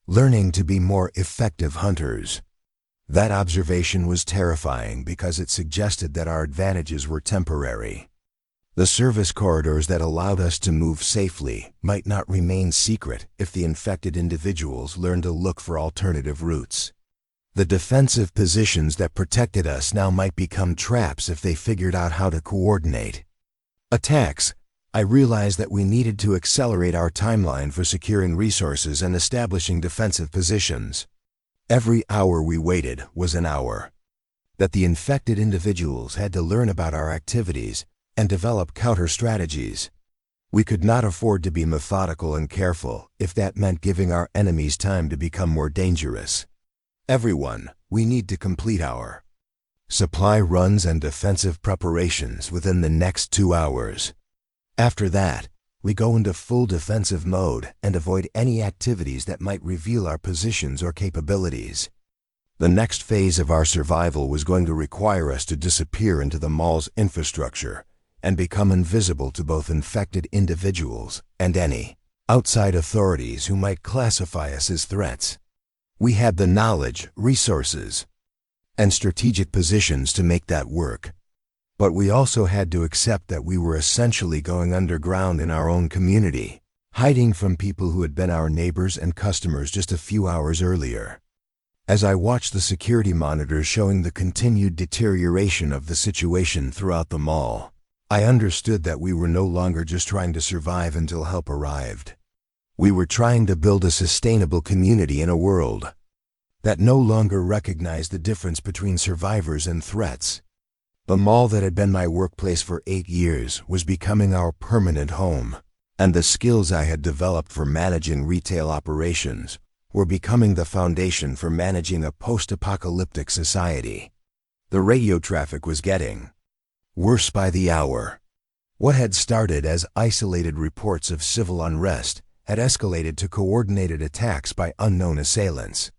[SPEAKER 1] learning to be more effective hunters. That observation was terrifying because it suggested that our advantages were temporary. The service corridors that allowed us to move safely might not remain secret if the infected individuals learned to look for alternative routes. The defensive positions that protected us now might become traps if they figured out how to coordinate attacks. I realized that we needed to accelerate our timeline for securing resources and establishing defensive positions. Every hour we waited was an hour that the infected individuals had to learn about our activities and develop counter-strategies. We could not afford to be methodical and careful if that meant giving our enemies time to become more dangerous. Everyone, we need to complete our supply runs and defensive preparations within the next 2 hours. After that, we go into full defensive mode and avoid any activities that might reveal our positions or capabilities. The next phase of our survival was going to require us to disappear into the mall's infrastructure and become invisible to both infected individuals and any outside authorities who might classify us as threats. We had the knowledge, resources, and strategic positions to make that work. But we also had to accept that we were essentially going underground in our own community, hiding from people who had been our neighbors and customers just a few hours earlier. As I watched the security monitors showing the continued deterioration of the situation throughout the mall, I understood that we were no longer just trying to survive until help arrived. We were trying to build a sustainable community in a world that no longer recognized the difference between survivors and threats. The mall that had been my workplace for 8 years was becoming our permanent home, and the skills I had developed for managing retail operations were becoming the foundation for managing a post-apocalyptic society. The radio traffic was getting worse by the hour. What had started as isolated reports of civil unrest had escalated to coordinated attacks by unknown assailants.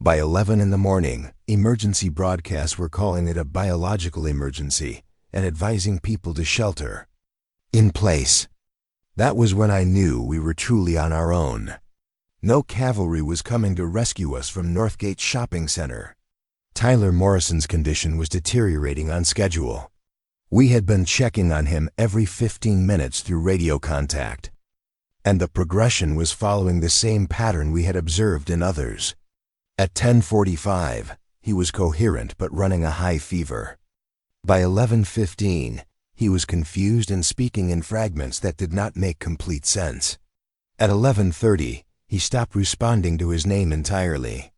[SPEAKER 1] By 11 in the morning, emergency broadcasts were calling it a biological emergency and advising people to shelter in place. That was when I knew we were truly on our own. No cavalry was coming to rescue us from Northgate Shopping Center. Tyler Morrison's condition was deteriorating on schedule. We had been checking on him every 15 minutes through radio contact, and the progression was following the same pattern we had observed in others. At 10:45, he was coherent but running a high fever. By 11:15, he was confused and speaking in fragments that did not make complete sense. At 11:30, he stopped responding to his name entirely.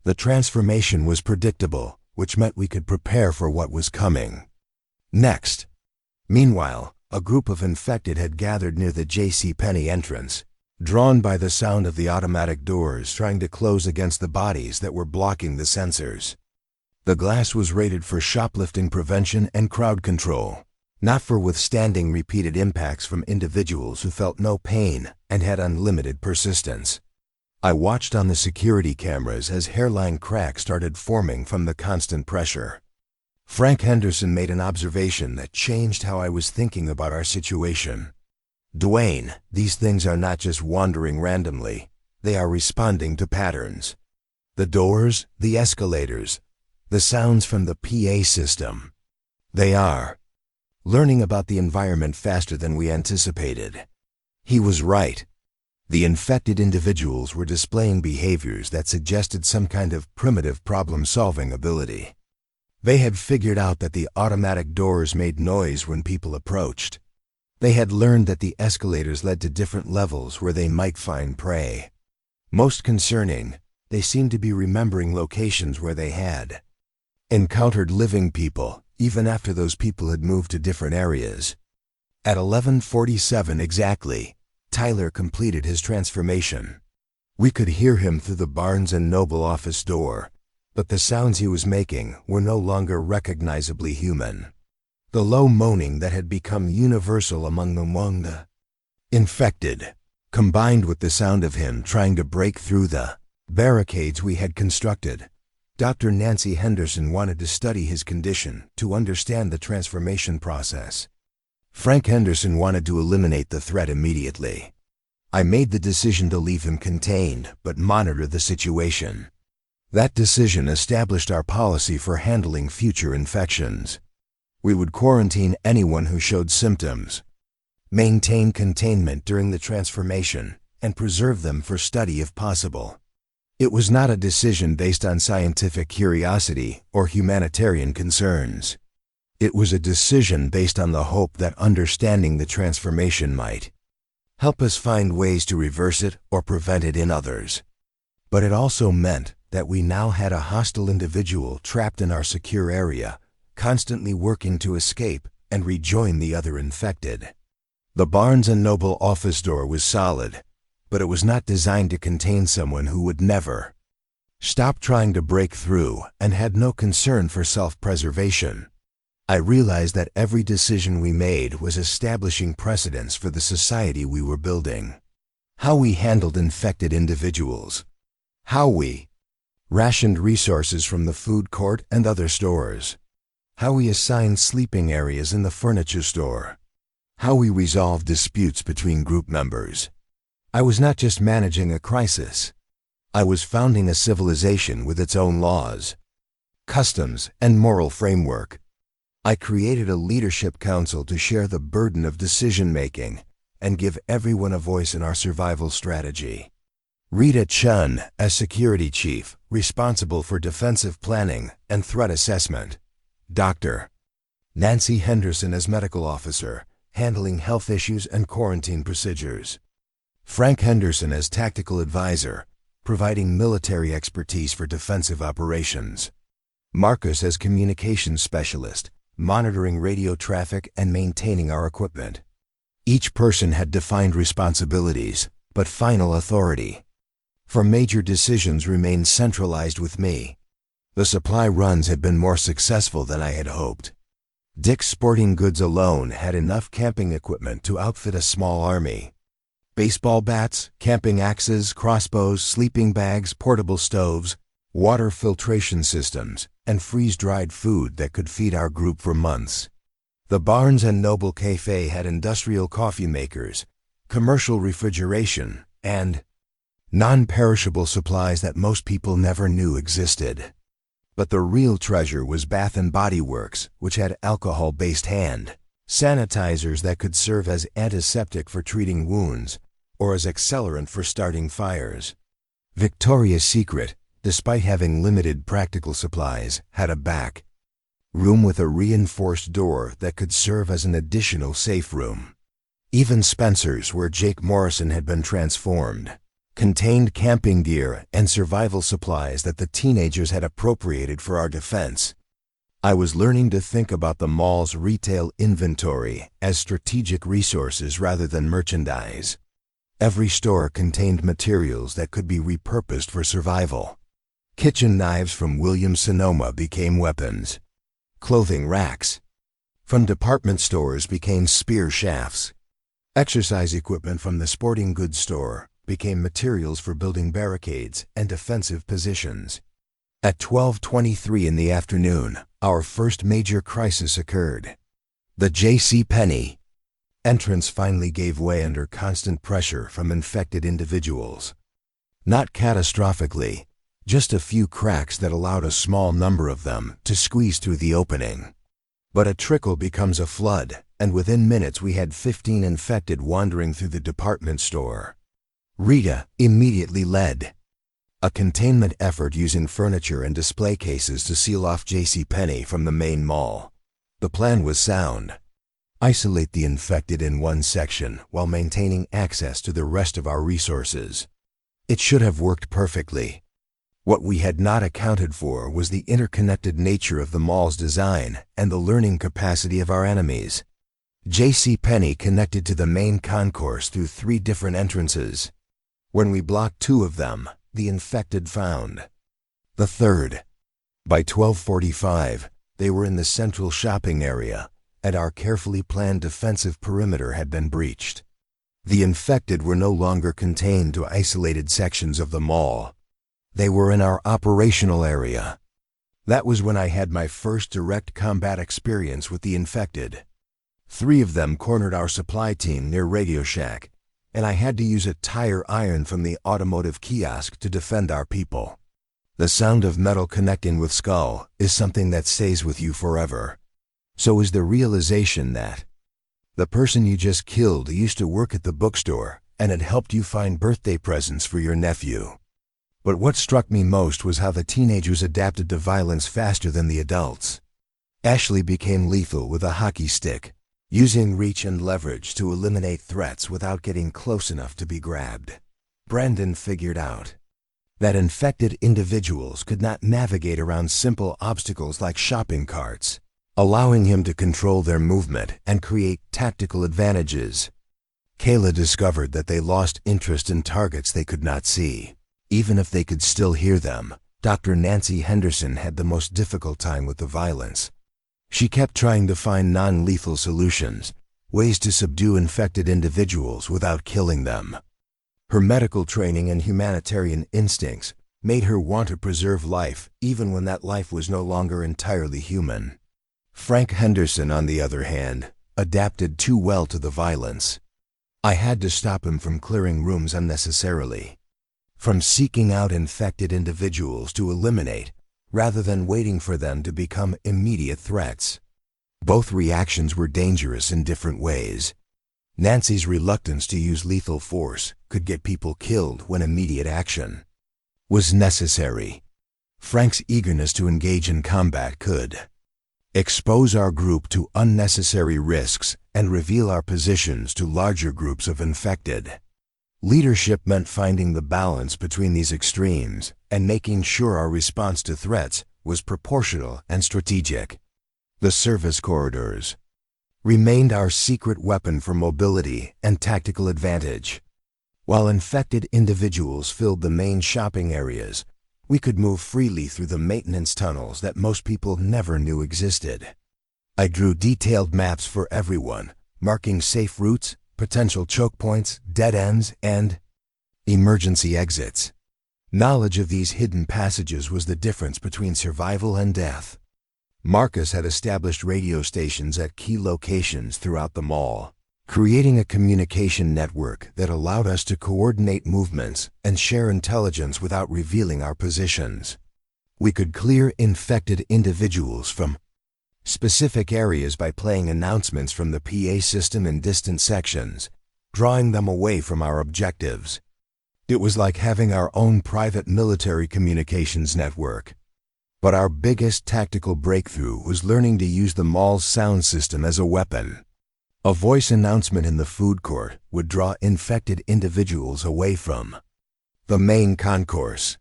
[SPEAKER 1] The transformation was predictable, which meant we could prepare for what was coming next. Meanwhile, a group of infected had gathered near the JCPenney entrance, drawn by the sound of the automatic doors trying to close against the bodies that were blocking the sensors. The glass was rated for shoplifting prevention and crowd control, not for withstanding repeated impacts from individuals who felt no pain and had unlimited persistence. I watched on the security cameras as hairline cracks started forming from the constant pressure. Frank Henderson made an observation that changed how I was thinking about our situation. "Dwayne, these things are not just wandering randomly. They are responding to patterns. The doors, the escalators, the sounds from the PA system. They are learning about the environment faster than we anticipated." He was right. The infected individuals were displaying behaviors that suggested some kind of primitive problem-solving ability. They had figured out that the automatic doors made noise when people approached. They had learned that the escalators led to different levels where they might find prey. Most concerning, they seemed to be remembering locations where they had encountered living people, even after those people had moved to different areas. At 11:47 exactly, Tyler completed his transformation. We could hear him through the Barnes & Noble office door, but the sounds he was making were no longer recognizably human. The low moaning that had become universal among the infected, combined with the sound of him trying to break through the barricades we had constructed. Dr. Nancy Henderson wanted to study his condition to understand the transformation process. Frank Henderson wanted to eliminate the threat immediately. I made the decision to leave him contained but monitor the situation. That decision established our policy for handling future infections. We would quarantine anyone who showed symptoms, maintain containment during the transformation, and preserve them for study if possible. It was not a decision based on scientific curiosity or humanitarian concerns. It was a decision based on the hope that understanding the transformation might help us find ways to reverse it or prevent it in others. But it also meant that we now had a hostile individual trapped in our secure area, constantly working to escape and rejoin the other infected. The Barnes & Noble office door was solid, but it was not designed to contain someone who would never stop trying to break through and had no concern for self-preservation. I realized that every decision we made was establishing precedents for the society we were building. How we handled infected individuals. How we rationed resources from the food court and other stores. How we assigned sleeping areas in the furniture store. How we resolved disputes between group members. I was not just managing a crisis. I was founding a civilization with its own laws, customs, and moral framework. I created a leadership council to share the burden of decision-making and give everyone a voice in our survival strategy. Rita Chun as security chief, responsible for defensive planning and threat assessment. Dr. Nancy Henderson as medical officer, handling health issues and quarantine procedures. Frank Henderson as tactical advisor, providing military expertise for defensive operations. Marcus as communications specialist, monitoring radio traffic and maintaining our equipment. Each person had defined responsibilities, but final authority for major decisions remained centralized with me. The supply runs had been more successful than I had hoped. Dick's Sporting Goods alone had enough camping equipment to outfit a small army. Baseball bats, camping axes, crossbows, sleeping bags, portable stoves, water filtration systems, and freeze-dried food that could feed our group for months. The Barnes & Noble Cafe had industrial coffee makers, commercial refrigeration, and non-perishable supplies that most people never knew existed. But the real treasure was Bath & Body Works, which had alcohol-based hand sanitizers that could serve as antiseptic for treating wounds or as accelerant for starting fires. Victoria's Secret, despite having limited practical supplies, had a back room with a reinforced door that could serve as an additional safe room. Even Spencer's, where Jake Morrison had been transformed, contained camping gear and survival supplies that the teenagers had appropriated for our defense. I was learning to think about the mall's retail inventory as strategic resources rather than merchandise. Every store contained materials that could be repurposed for survival. Kitchen knives from Williams-Sonoma became weapons. Clothing racks from department stores became spear shafts. Exercise equipment from the sporting goods store became materials for building barricades and defensive positions. At 12:23 in the afternoon, our first major crisis occurred. The JCPenney entrance finally gave way under constant pressure from infected individuals. Not catastrophically, just a few cracks that allowed a small number of them to squeeze through the opening. But a trickle becomes a flood, and within minutes we had 15 infected wandering through the department store. Rita immediately led a containment effort using furniture and display cases to seal off JCPenney from the main mall. The plan was sound. Isolate the infected in one section while maintaining access to the rest of our resources. It should have worked perfectly. What we had not accounted for was the interconnected nature of the mall's design and the learning capacity of our enemies. JCPenney connected to the main concourse through 3 different entrances. When we blocked 2 of them, the infected found the third. By 12:45, they were in the central shopping area, and our carefully planned defensive perimeter had been breached. The infected were no longer contained to isolated sections of the mall. They were in our operational area. That was when I had my first direct combat experience with the infected. 3 of them cornered our supply team near Radio Shack, and I had to use a tire iron from the automotive kiosk to defend our people. The sound of metal connecting with skull is something that stays with you forever. So is the realization that the person you just killed used to work at the bookstore and had helped you find birthday presents for your nephew. But what struck me most was how the teenagers adapted to violence faster than the adults. Ashley became lethal with a hockey stick, using reach and leverage to eliminate threats without getting close enough to be grabbed. Brandon figured out that infected individuals could not navigate around simple obstacles like shopping carts. allowing him to control their movement and create tactical advantages. Kayla discovered that they lost interest in targets they could not see, even if they could still hear them. Dr. Nancy Henderson had the most difficult time with the violence. She kept trying to find non-lethal solutions, ways to subdue infected individuals without killing them. Her medical training and humanitarian instincts made her want to preserve life even when that life was no longer entirely human. Frank Henderson, on the other hand, adapted too well to the violence. I had to stop him from clearing rooms unnecessarily, from seeking out infected individuals to eliminate, rather than waiting for them to become immediate threats. Both reactions were dangerous in different ways. Nancy's reluctance to use lethal force could get people killed when immediate action was necessary. Frank's eagerness to engage in combat could expose our group to unnecessary risks and reveal our positions to larger groups of infected. Leadership meant finding the balance between these extremes and making sure our response to threats was proportional and strategic. The service corridors remained our secret weapon for mobility and tactical advantage. While infected individuals filled the main shopping areas, we could move freely through the maintenance tunnels that most people never knew existed. I drew detailed maps for everyone, marking safe routes, potential choke points, dead ends, and emergency exits. Knowledge of these hidden passages was the difference between survival and death. Marcus had established radio stations at key locations throughout the mall, creating a communication network that allowed us to coordinate movements and share intelligence without revealing our positions. We could clear infected individuals from specific areas by playing announcements from the PA system in distant sections, drawing them away from our objectives. It was like having our own private military communications network. But our biggest tactical breakthrough was learning to use the mall's sound system as a weapon. A voice announcement in the food court would draw infected individuals away from the main concourse.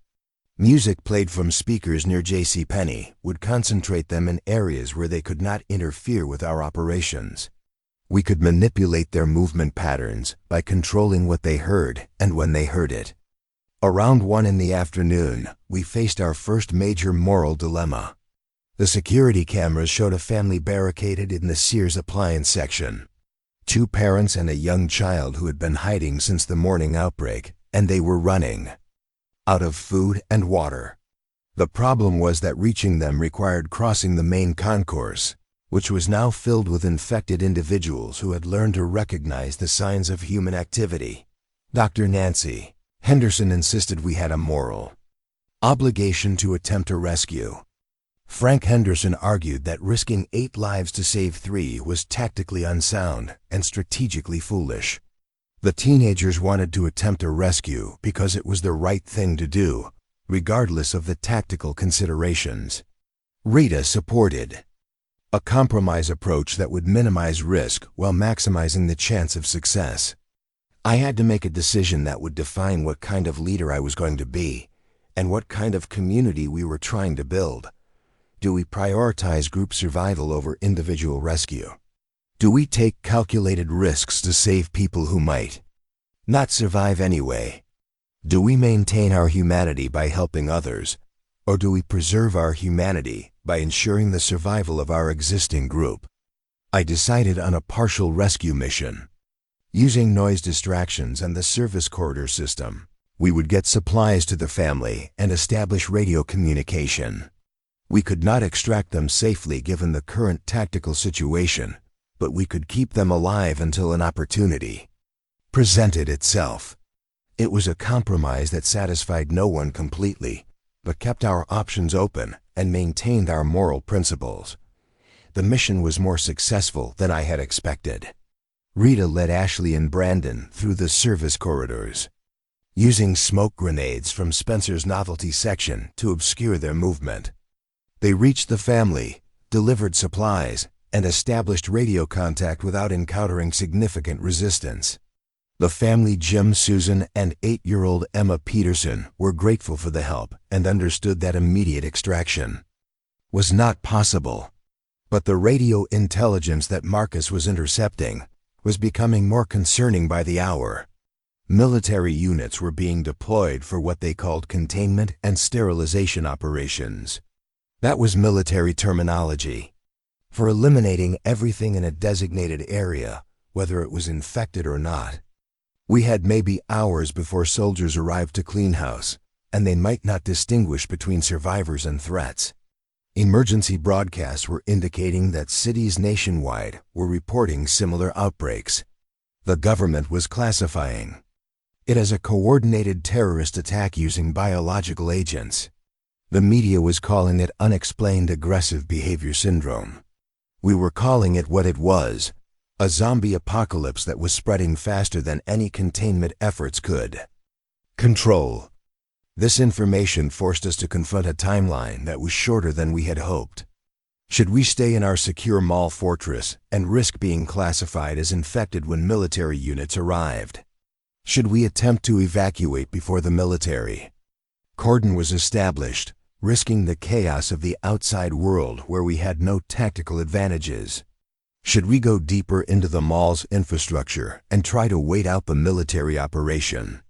[SPEAKER 1] Music played from speakers near JCPenney would concentrate them in areas where they could not interfere with our operations. We could manipulate their movement patterns by controlling what they heard and when they heard it. Around 1 p.m, we faced our first major moral dilemma. The security cameras showed a family barricaded in the Sears appliance section. 2 parents and a young child who had been hiding since the morning outbreak, and they were running out of food and water. The problem was that reaching them required crossing the main concourse, which was now filled with infected individuals who had learned to recognize the signs of human activity. Dr. Nancy Henderson insisted we had a moral obligation to attempt a rescue. Frank Henderson argued that risking 8 lives to save 3 was tactically unsound and strategically foolish. The teenagers wanted to attempt a rescue because it was the right thing to do, regardless of the tactical considerations. Rita supported a compromise approach that would minimize risk while maximizing the chance of success. I had to make a decision that would define what kind of leader I was going to be and what kind of community we were trying to build. Do we prioritize group survival over individual rescue? Do we take calculated risks to save people who might not survive anyway? Do we maintain our humanity by helping others, or do we preserve our humanity by ensuring the survival of our existing group? I decided on a partial rescue mission. Using noise distractions and the service corridor system, we would get supplies to the family and establish radio communication. We could not extract them safely given the current tactical situation, but we could keep them alive until an opportunity presented itself. It was a compromise that satisfied no one completely, but kept our options open and maintained our moral principles. The mission was more successful than I had expected. Rita led Ashley and Brandon through the service corridors, using smoke grenades from Spencer's novelty section to obscure their movement. They reached the family, delivered supplies, and established radio contact without encountering significant resistance. The family, Jim, Susan, and 8-year-old Emma Peterson, were grateful for the help and understood that immediate extraction was not possible. But the radio intelligence that Marcus was intercepting was becoming more concerning by the hour. Military units were being deployed for what they called containment and sterilization operations. That was military terminology for eliminating everything in a designated area, whether it was infected or not. We had maybe hours before soldiers arrived to clean house, and they might not distinguish between survivors and threats. Emergency broadcasts were indicating that cities nationwide were reporting similar outbreaks. The government was classifying it as a coordinated terrorist attack using biological agents. The media was calling it unexplained aggressive behavior syndrome. We were calling it what it was, a zombie apocalypse that was spreading faster than any containment efforts could control. This information forced us to confront a timeline that was shorter than we had hoped. Should we stay in our secure mall fortress and risk being classified as infected when military units arrived? Should we attempt to evacuate before the military cordon was established, risking the chaos of the outside world where we had no tactical advantages? Should we go deeper into the mall's infrastructure and try to wait out the military operation?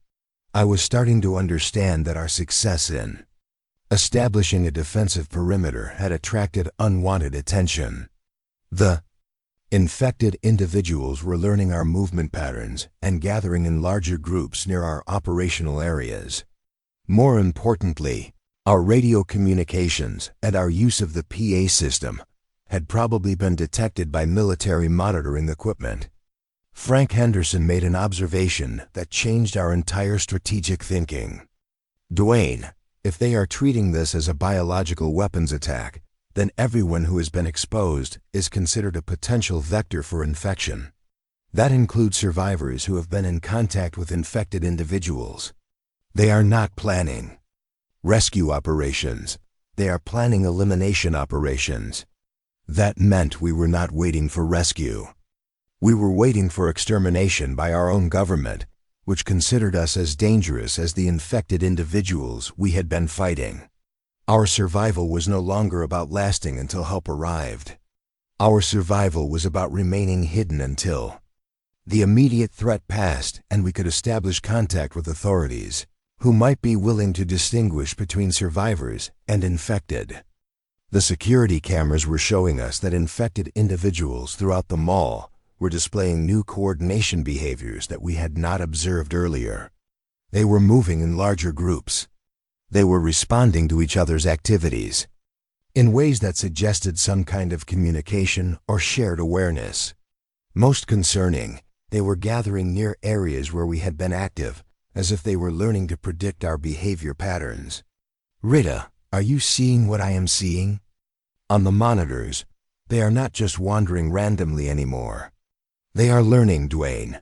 [SPEAKER 1] I was starting to understand that our success in establishing a defensive perimeter had attracted unwanted attention. The infected individuals were learning our movement patterns and gathering in larger groups near our operational areas. More importantly, our radio communications and our use of the PA system had probably been detected by military monitoring equipment. Frank Henderson made an observation that changed our entire strategic thinking. Dwayne, if they are treating this as a biological weapons attack, then everyone who has been exposed is considered a potential vector for infection. That includes survivors who have been in contact with infected individuals. They are not planning rescue operations. They are planning elimination operations. That meant we were not waiting for rescue. We were waiting for extermination by our own government, which considered us as dangerous as the infected individuals we had been fighting. Our survival was no longer about lasting until help arrived. Our survival was about remaining hidden until the immediate threat passed and we could establish contact with authorities who might be willing to distinguish between survivors and infected. The security cameras were showing us that infected individuals throughout the mall were displaying new coordination behaviors that we had not observed earlier. They were moving in larger groups. They were responding to each other's activities in ways that suggested some kind of communication or shared awareness. Most concerning, they were gathering near areas where we had been active, as if they were learning to predict our behavior patterns. Rita, are you seeing what I am seeing? On the monitors, they are not just wandering randomly anymore. They are learning, Dwayne.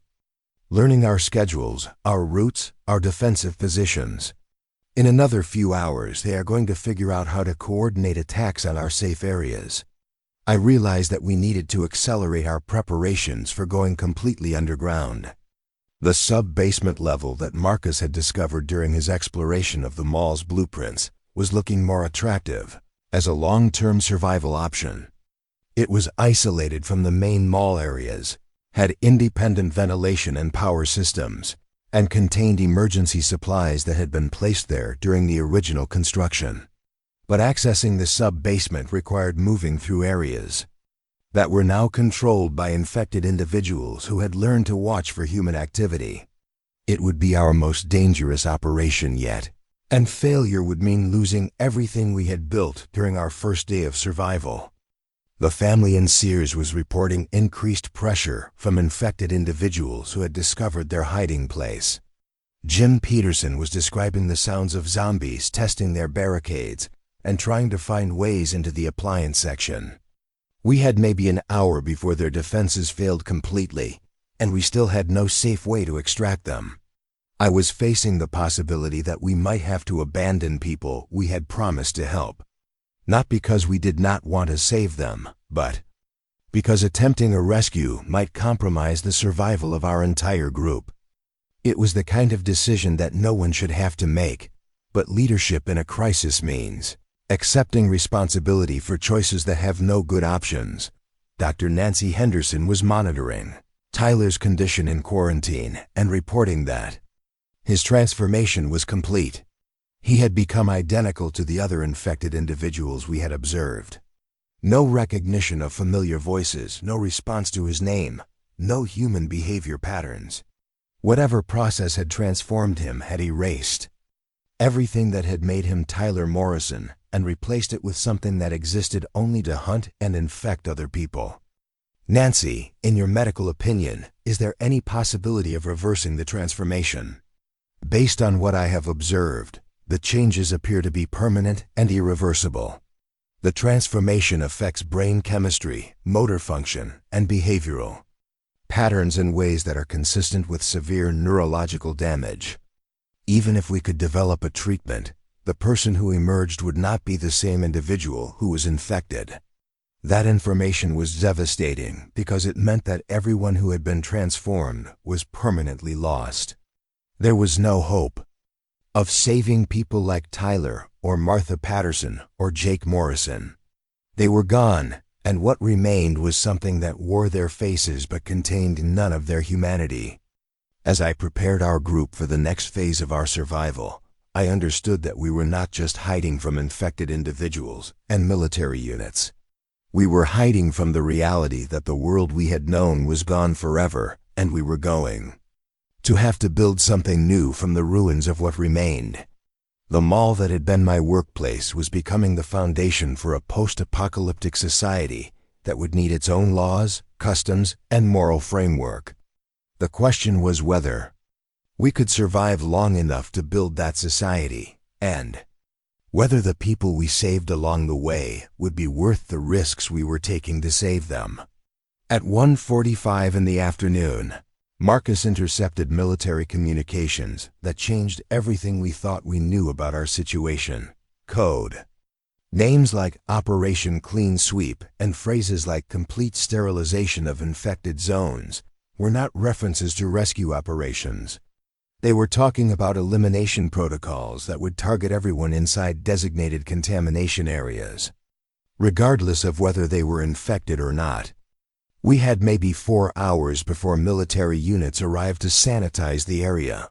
[SPEAKER 1] Learning our schedules, our routes, our defensive positions. In another few hours, they are going to figure out how to coordinate attacks on our safe areas. I realized that we needed to accelerate our preparations for going completely underground. The sub-basement level that Marcus had discovered during his exploration of the mall's blueprints was looking more attractive as a long-term survival option. It was isolated from the main mall areas, had independent ventilation and power systems, and contained emergency supplies that had been placed there during the original construction. But accessing the sub-basement required moving through areas that were now controlled by infected individuals who had learned to watch for human activity. It would be our most dangerous operation yet, and failure would mean losing everything we had built during our first day of survival. The family in Sears was reporting increased pressure from infected individuals who had discovered their hiding place. Jim Peterson was describing the sounds of zombies testing their barricades and trying to find ways into the appliance section. We had maybe an hour before their defenses failed completely, and we still had no safe way to extract them. I was facing the possibility that we might have to abandon people we had promised to help. Not because we did not want to save them, but because attempting a rescue might compromise the survival of our entire group. It was the kind of decision that no one should have to make, but leadership in a crisis means, accepting responsibility for choices that have no good options. Dr. Nancy Henderson was monitoring Tyler's condition in quarantine and reporting that his transformation was complete. He had become identical to the other infected individuals we had observed. No recognition of familiar voices, no response to his name, no human behavior patterns. Whatever process had transformed him had erased everything that had made him Tyler Morrison and replaced it with something that existed only to hunt and infect other people. Nancy, in your medical opinion, is there any possibility of reversing the transformation? Based on what I have observed, the changes appear to be permanent and irreversible. The transformation affects brain chemistry, motor function, and behavioral patterns in ways that are consistent with severe neurological damage. Even if we could develop a treatment, the person who emerged would not be the same individual who was infected. That information was devastating because it meant that everyone who had been transformed was permanently lost. There was no hope of saving people like Tyler or Martha Patterson or Jake Morrison. They were gone, and what remained was something that wore their faces but contained none of their humanity. As I prepared our group for the next phase of our survival, I understood that we were not just hiding from infected individuals and military units. We were hiding from the reality that the world we had known was gone forever, and we were going to have to build something new from the ruins of what remained. The mall that had been my workplace was becoming the foundation for a post-apocalyptic society that would need its own laws, customs, and moral framework. The question was whether we could survive long enough to build that society, and whether the people we saved along the way would be worth the risks we were taking to save them. At 1:45 in the afternoon, Marcus intercepted military communications that changed everything we thought we knew about our situation. Code. Names like Operation Clean Sweep and phrases like complete sterilization of infected zones were not references to rescue operations. They were talking about elimination protocols that would target everyone inside designated contamination areas, regardless of whether they were infected or not. We had maybe 4 hours before military units arrived to sanitize the area.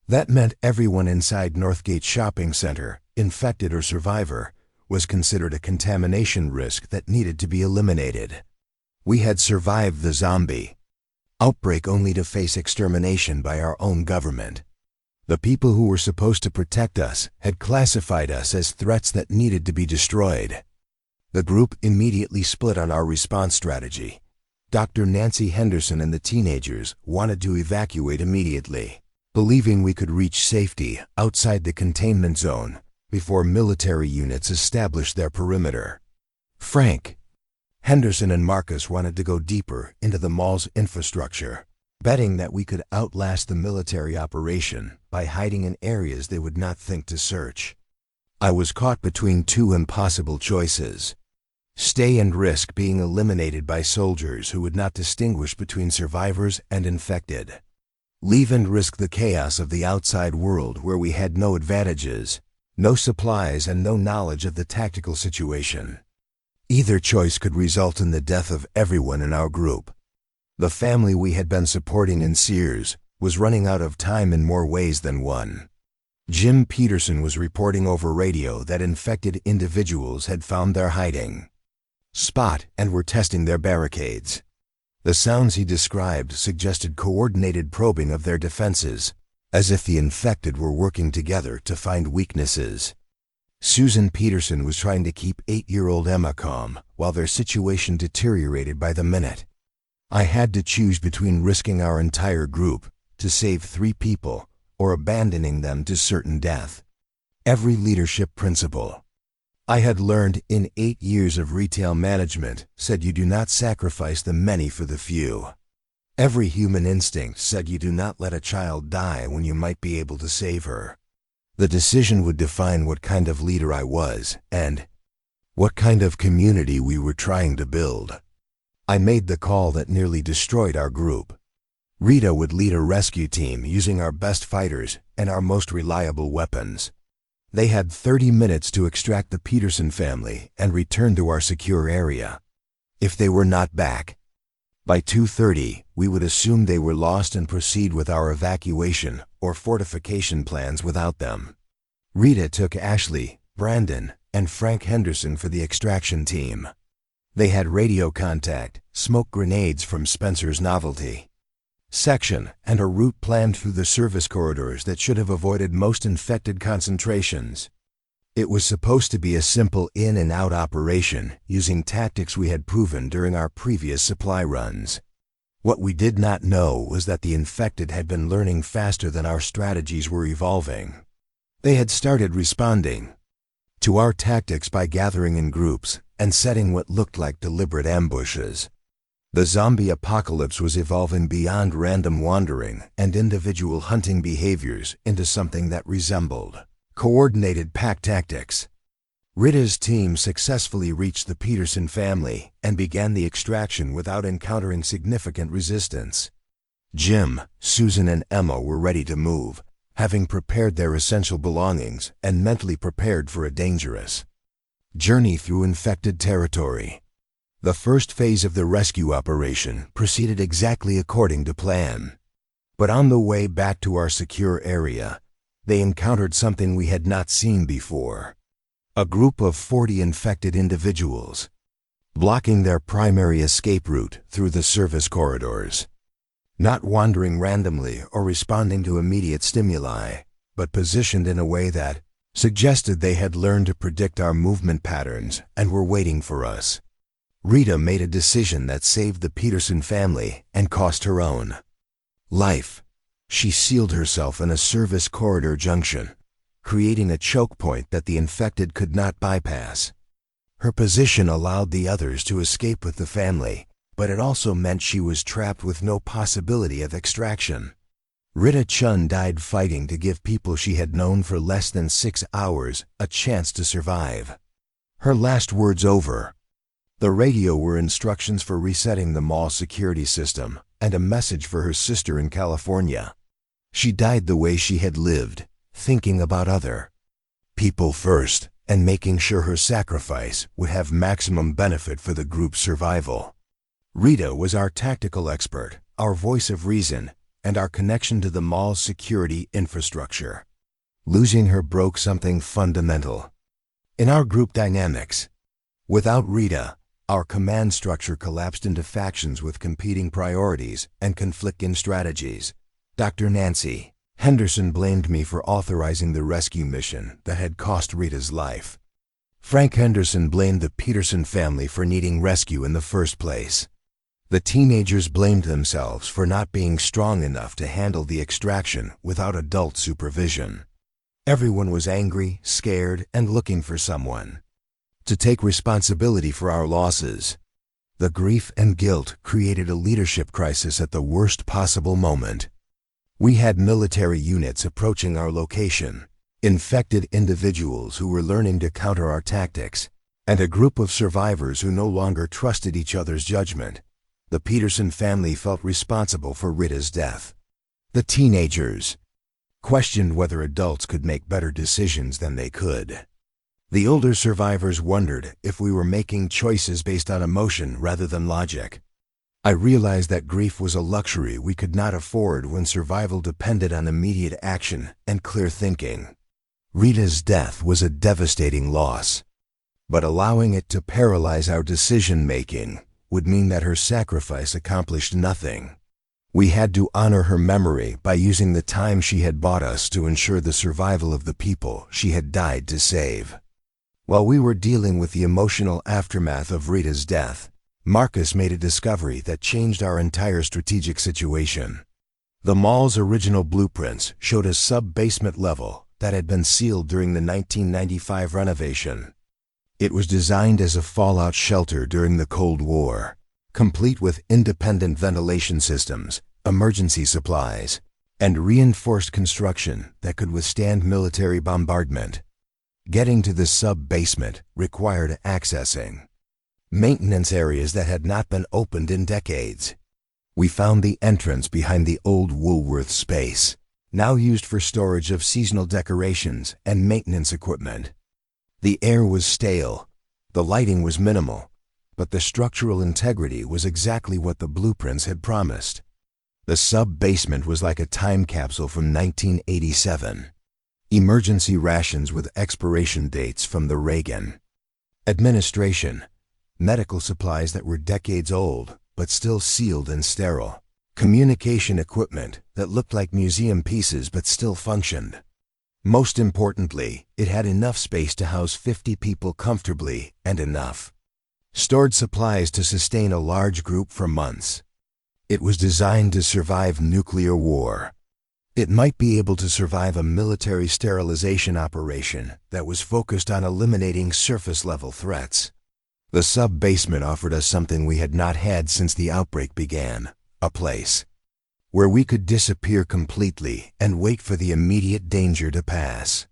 [SPEAKER 1] That meant everyone inside Northgate Shopping Center, infected or survivor, was considered a contamination risk that needed to be eliminated. We had survived the zombie outbreak only to face extermination by our own government. The people who were supposed to protect us had classified us as threats that needed to be destroyed. The group immediately split on our response strategy. Dr. Nancy Henderson and the teenagers wanted to evacuate immediately, believing we could reach safety outside the containment zone before military units established their perimeter. Frank, Henderson and Marcus wanted to go deeper into the mall's infrastructure, betting that we could outlast the military operation by hiding in areas they would not think to search. I was caught between two impossible choices: stay and risk being eliminated by soldiers who would not distinguish between survivors and infected. Leave and risk the chaos of the outside world where we had no advantages, no supplies, and no knowledge of the tactical situation. Either choice could result in the death of everyone in our group. The family we had been supporting in Sears was running out of time in more ways than one. Jim Peterson was reporting over radio that infected individuals had found their hiding spot and were testing their barricades. The sounds he described suggested coordinated probing of their defenses, as if the infected were working together to find weaknesses. Susan Peterson was trying to keep 8-year-old Emma calm while their situation deteriorated by the minute. I had to choose between risking our entire group to save 3 people or abandoning them to certain death. Every leadership principle I had learned in 8 years of retail management said you do not sacrifice the many for the few. Every human instinct said you do not let a child die when you might be able to save her. The decision would define what kind of leader I was and what kind of community we were trying to build. I made the call that nearly destroyed our group. Rita would lead a rescue team using our best fighters and our most reliable weapons. They had 30 minutes to extract the Peterson family and return to our secure area. If they were not back by 2:30, we would assume they were lost and proceed with our evacuation or fortification plans without them. Rita took Ashley, Brandon, and Frank Henderson for the extraction team. They had radio contact, smoke grenades from Spencer's novelty section, and a route planned through the service corridors that should have avoided most infected concentrations. It was supposed to be a simple in and out operation using tactics we had proven during our previous supply runs. What we did not know was that the infected had been learning faster than our strategies were evolving. They had started responding to our tactics by gathering in groups and setting what looked like deliberate ambushes. The zombie apocalypse was evolving beyond random wandering and individual hunting behaviors into something that resembled coordinated pack tactics. Rita's team successfully reached the Peterson family and began the extraction without encountering significant resistance. Jim, Susan, and Emma were ready to move, having prepared their essential belongings and mentally prepared for a dangerous journey through infected territory. The first phase of the rescue operation proceeded exactly according to plan. But on the way back to our secure area, they encountered something we had not seen before. A group of 40 infected individuals, blocking their primary escape route through the service corridors. Not wandering randomly or responding to immediate stimuli, but positioned in a way that suggested they had learned to predict our movement patterns and were waiting for us. Rita made a decision that saved the Peterson family and cost her own life. She sealed herself in a service corridor junction, creating a choke point that the infected could not bypass. Her position allowed the others to escape with the family, but it also meant she was trapped with no possibility of extraction. Rita Chun died fighting to give people she had known for less than 6 hours a chance to survive. Her last words over the radio were instructions for resetting the mall security system and a message for her sister in California. She died the way she had lived, thinking about other people first and making sure her sacrifice would have maximum benefit for the group's survival. Rita was our tactical expert, our voice of reason, and our connection to the mall's security infrastructure. Losing her broke something fundamental in our group dynamics. Without Rita, our command structure collapsed into factions with competing priorities and conflicting strategies. Dr. Nancy Henderson blamed me for authorizing the rescue mission that had cost Rita's life. Frank Henderson blamed the Peterson family for needing rescue in the first place. The teenagers blamed themselves for not being strong enough to handle the extraction without adult supervision. Everyone was angry, scared, and looking for someone to take responsibility for our losses. The grief and guilt created a leadership crisis at the worst possible moment. We had military units approaching our location, infected individuals who were learning to counter our tactics, and a group of survivors who no longer trusted each other's judgment. The Peterson family felt responsible for Rita's death. The teenagers questioned whether adults could make better decisions than they could. The older survivors wondered if we were making choices based on emotion rather than logic. I realized that grief was a luxury we could not afford when survival depended on immediate action and clear thinking. Rita's death was a devastating loss, but allowing it to paralyze our decision-making would mean that her sacrifice accomplished nothing. We had to honor her memory by using the time she had bought us to ensure the survival of the people she had died to save. While we were dealing with the emotional aftermath of Rita's death, Marcus made a discovery that changed our entire strategic situation. The mall's original blueprints showed a sub-basement level that had been sealed during the 1995 renovation. It was designed as a fallout shelter during the Cold War, complete with independent ventilation systems, emergency supplies, and reinforced construction that could withstand military bombardment. Getting to the sub-basement required accessing maintenance areas that had not been opened in decades. We found the entrance behind the old Woolworth space, now used for storage of seasonal decorations and maintenance equipment. The air was stale, the lighting was minimal, but the structural integrity was exactly what the blueprints had promised. The sub-basement was like a time capsule from 1987. Emergency rations with expiration dates from the Reagan administration. Medical supplies that were decades old, but still sealed and sterile. Communication equipment that looked like museum pieces but still functioned. Most importantly, it had enough space to house 50 people comfortably and enough stored supplies to sustain a large group for months. It was designed to survive nuclear war. It might be able to survive a military sterilization operation that was focused on eliminating surface-level threats. The sub-basement offered us something we had not had since the outbreak began, a place where we could disappear completely and wait for the immediate danger to pass.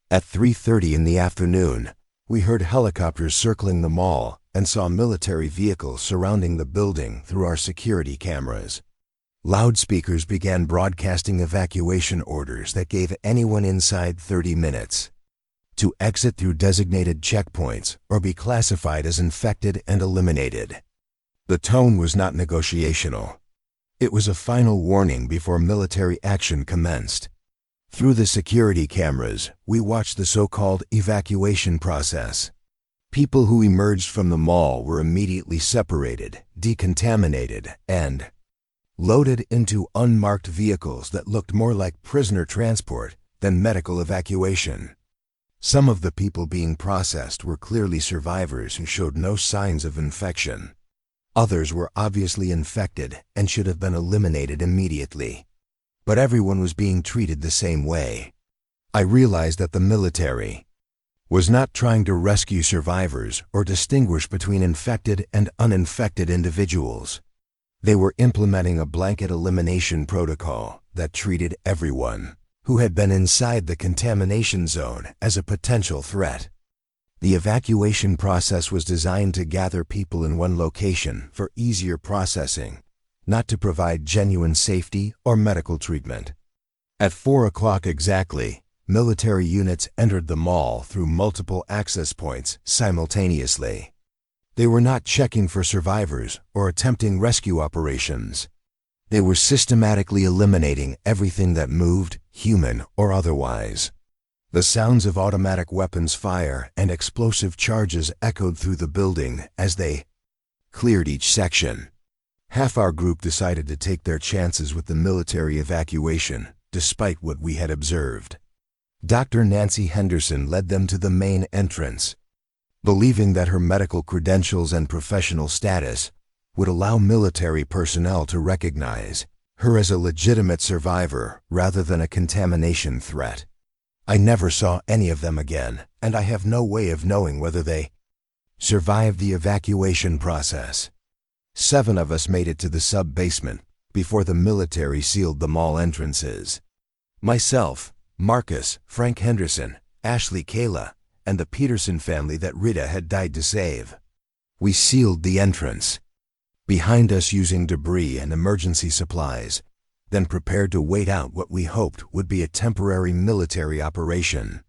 [SPEAKER 1] At 3:30 in the afternoon, we heard helicopters circling the mall and saw military vehicles surrounding the building through our security cameras. Loudspeakers began broadcasting evacuation orders that gave anyone inside 30 minutes to exit through designated checkpoints or be classified as infected and eliminated. The tone was not negotiational. It was a final warning before military action commenced. Through the security cameras, we watched the so-called evacuation process. People who emerged from the mall were immediately separated, decontaminated, and loaded into unmarked vehicles that looked more like prisoner transport than medical evacuation. Some of the people being processed were clearly survivors who showed no signs of infection. Others were obviously infected and should have been eliminated immediately. But everyone was being treated the same way. I realized that the military was not trying to rescue survivors or distinguish between infected and uninfected individuals. They were implementing a blanket elimination protocol that treated everyone who had been inside the contamination zone as a potential threat. The evacuation process was designed to gather people in one location for easier processing, not to provide genuine safety or medical treatment. At 4 o'clock exactly, military units entered the mall through multiple access points simultaneously. They were not checking for survivors or attempting rescue operations. They were systematically eliminating everything that moved, human or otherwise. The sounds of automatic weapons fire and explosive charges echoed through the building as they cleared each section. Half our group decided to take their chances with the military evacuation, despite what we had observed. Dr. Nancy Henderson led them to the main entrance, believing that her medical credentials and professional status would allow military personnel to recognize her as a legitimate survivor rather than a contamination threat. I never saw any of them again, and I have no way of knowing whether they survived the evacuation process. 7 of us made it to the sub-basement before the military sealed the mall entrances. Myself, Marcus, Frank Henderson, Ashley Kayla, and the Peterson family that Rita had died to save. We sealed the entrance behind us using debris and emergency supplies, then prepared to wait out what we hoped would be a temporary military operation.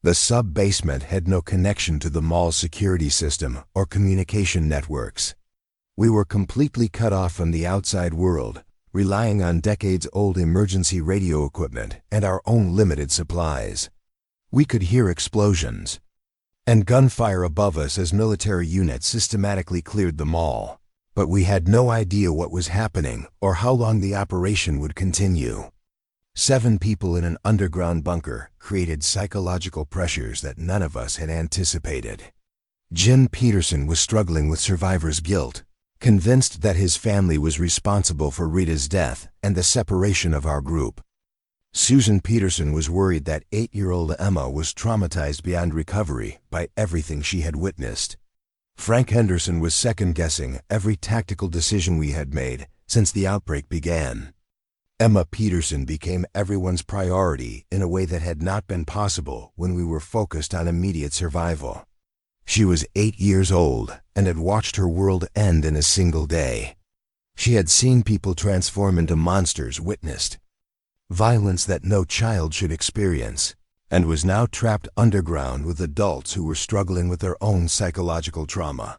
[SPEAKER 1] The sub-basement had no connection to the mall's security system or communication networks. We were completely cut off from the outside world, relying on decades-old emergency radio equipment and our own limited supplies. We could hear explosions and gunfire above us as military units systematically cleared the mall, but we had no idea what was happening or how long the operation would continue. 7 people in an underground bunker created psychological pressures that none of us had anticipated. Jim Peterson was struggling with survivor's guilt, convinced that his family was responsible for Rita's death and the separation of our group. Susan Peterson was worried that 8-year-old Emma was traumatized beyond recovery by everything she had witnessed. Frank Henderson was second-guessing every tactical decision we had made since the outbreak began. Emma Peterson became everyone's priority in a way that had not been possible when we were focused on immediate survival. She was 8 years old and had watched her world end in a single day. She had seen people transform into monsters, witnessed violence that no child should experience, and was now trapped underground with adults who were struggling with their own psychological trauma.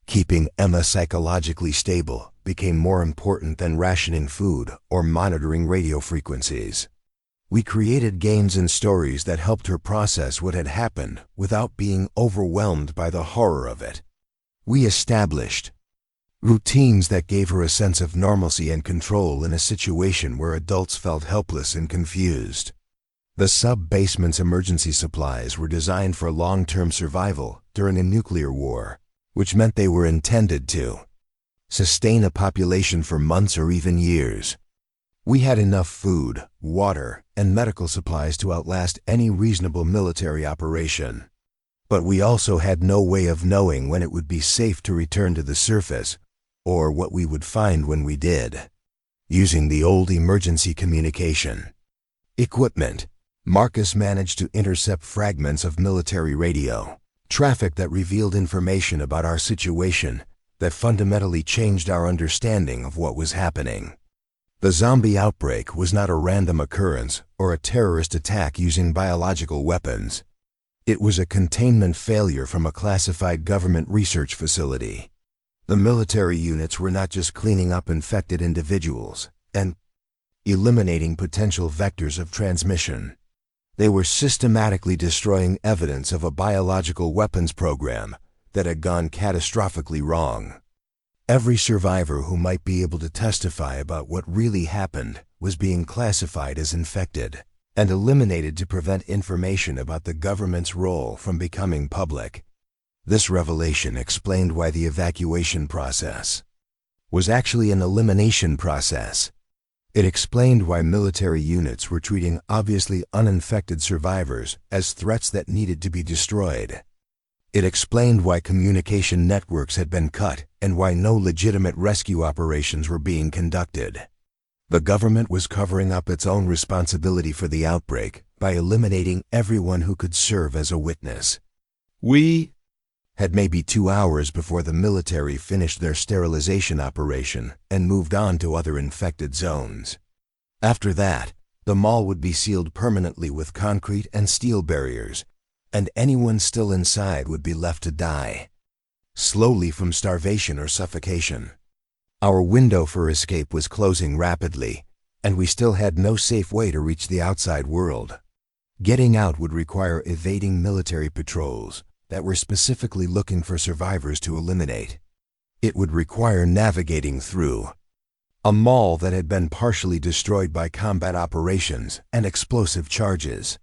[SPEAKER 1] Keeping Emma psychologically stable became more important than rationing food or monitoring radio frequencies. We created games and stories that helped her process what had happened without being overwhelmed by the horror of it. We established routines that gave her a sense of normalcy and control in a situation where adults felt helpless and confused. The sub-basement's emergency supplies were designed for long-term survival during a nuclear war, which meant they were intended to sustain a population for months or even years. We had enough food, water, and medical supplies to outlast any reasonable military operation. But we also had no way of knowing when it would be safe to return to the surface, or what we would find when we did. Using the old emergency communication equipment, Marcus managed to intercept fragments of military radio traffic that revealed information about our situation that fundamentally changed our understanding of what was happening. The zombie outbreak was not a random occurrence or a terrorist attack using biological weapons. It was a containment failure from a classified government research facility. The military units were not just cleaning up infected individuals and eliminating potential vectors of transmission. They were systematically destroying evidence of a biological weapons program that had gone catastrophically wrong. Every survivor who might be able to testify about what really happened was being classified as infected and eliminated to prevent information about the government's role from becoming public. This revelation explained why the evacuation process was actually an elimination process. It explained why military units were treating obviously uninfected survivors as threats that needed to be destroyed. It explained why communication networks had been cut and why no legitimate rescue operations were being conducted. The government was covering up its own responsibility for the outbreak by eliminating everyone who could serve as a witness. We had maybe 2 hours before the military finished their sterilization operation and moved on to other infected zones. After that, the mall would be sealed permanently with concrete and steel barriers, and anyone still inside would be left to die, slowly from starvation or suffocation. Our window for escape was closing rapidly, and we still had no safe way to reach the outside world. Getting out would require evading military patrols that were specifically looking for survivors to eliminate. It would require navigating through a mall that had been partially destroyed by combat operations and explosive charges.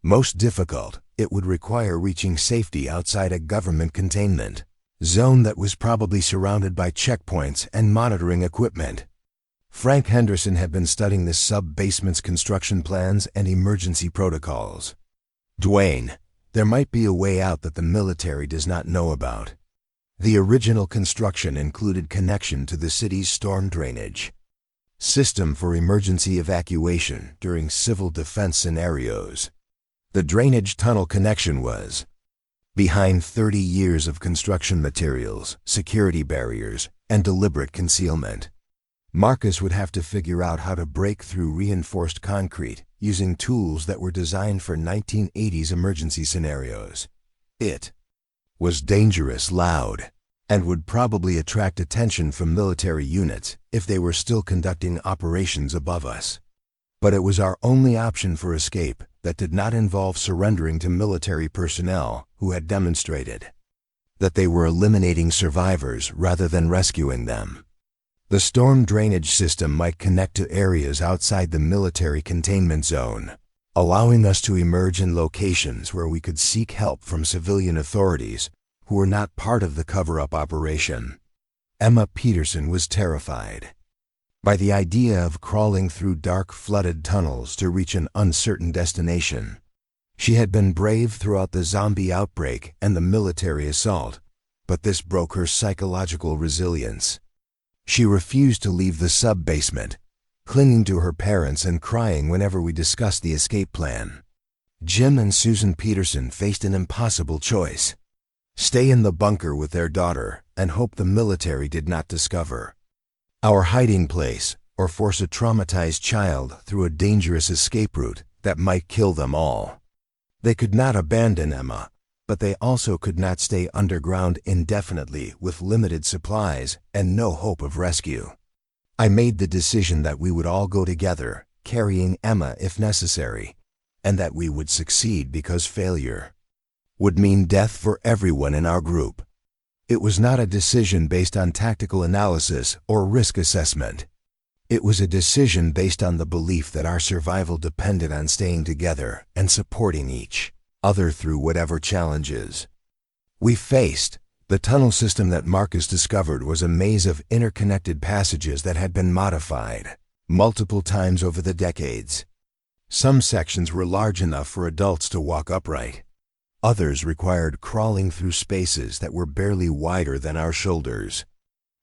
[SPEAKER 1] Most difficult, it would require reaching safety outside a government containment zone that was probably surrounded by checkpoints and monitoring equipment. Frank Henderson had been studying the sub-basement's construction plans and emergency protocols. Dwayne, there might be a way out that the military does not know about. The original construction included connection to the city's storm drainage system for emergency evacuation during civil defense scenarios. The drainage tunnel connection was behind 30 years of construction materials, security barriers, and deliberate concealment. Marcus would have to figure out how to break through reinforced concrete using tools that were designed for 1980s emergency scenarios. It was dangerous, loud, and would probably attract attention from military units if they were still conducting operations above us. But it was our only option for escape that did not involve surrendering to military personnel who had demonstrated that they were eliminating survivors rather than rescuing them. The storm drainage system might connect to areas outside the military containment zone, allowing us to emerge in locations where we could seek help from civilian authorities who were not part of the cover-up operation. Emma Peterson was terrified by the idea of crawling through dark, flooded tunnels to reach an uncertain destination. She had been brave throughout the zombie outbreak and the military assault, but this broke her psychological resilience. She refused to leave the sub-basement, clinging to her parents and crying whenever we discussed the escape plan. Jim and Susan Peterson faced an impossible choice: stay in the bunker with their daughter and hope the military did not discover our hiding place, or force a traumatized child through a dangerous escape route that might kill them all. They could not abandon Emma, but they also could not stay underground indefinitely with limited supplies and no hope of rescue. I made the decision that we would all go together, carrying Emma if necessary, and that we would succeed because failure would mean death for everyone in our group. It was not a decision based on tactical analysis or risk assessment. It was a decision based on the belief that our survival depended on staying together and supporting each other through whatever challenges we faced. The tunnel system that Marcus discovered was a maze of interconnected passages that had been modified multiple times over the decades. Some sections were large enough for adults to walk upright. Others required crawling through spaces that were barely wider than our shoulders.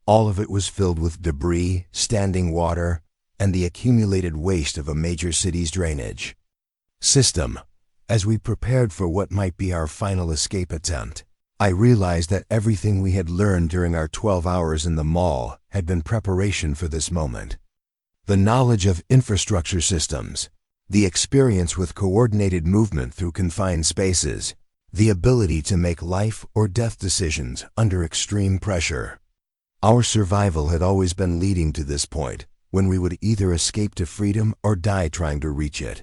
[SPEAKER 1] All of it was filled with debris, standing water, and the accumulated waste of a major city's drainage system. As we prepared for what might be our final escape attempt, I realized that everything we had learned during our 12 hours in the mall had been preparation for this moment. The knowledge of infrastructure systems, the experience with coordinated movement through confined spaces, the ability to make life or death decisions under extreme pressure. Our survival had always been leading to this point, when we would either escape to freedom or die trying to reach it.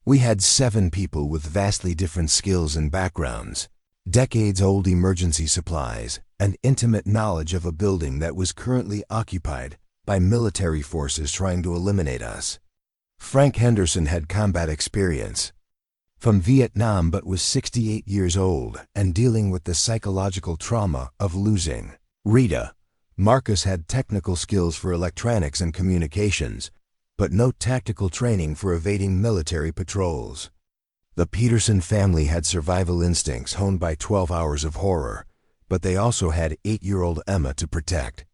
[SPEAKER 1] We had 7 people with vastly different skills and backgrounds, decades-old emergency supplies, and intimate knowledge of a building that was currently occupied by military forces trying to eliminate us. Frank Henderson had combat experience from Vietnam but was 68 years old and dealing with the psychological trauma of losing Rita. Marcus had technical skills for electronics and communications, but no tactical training for evading military patrols. The Peterson family had survival instincts honed by 12 hours of horror, but they also had 8-year-old Emma to protect.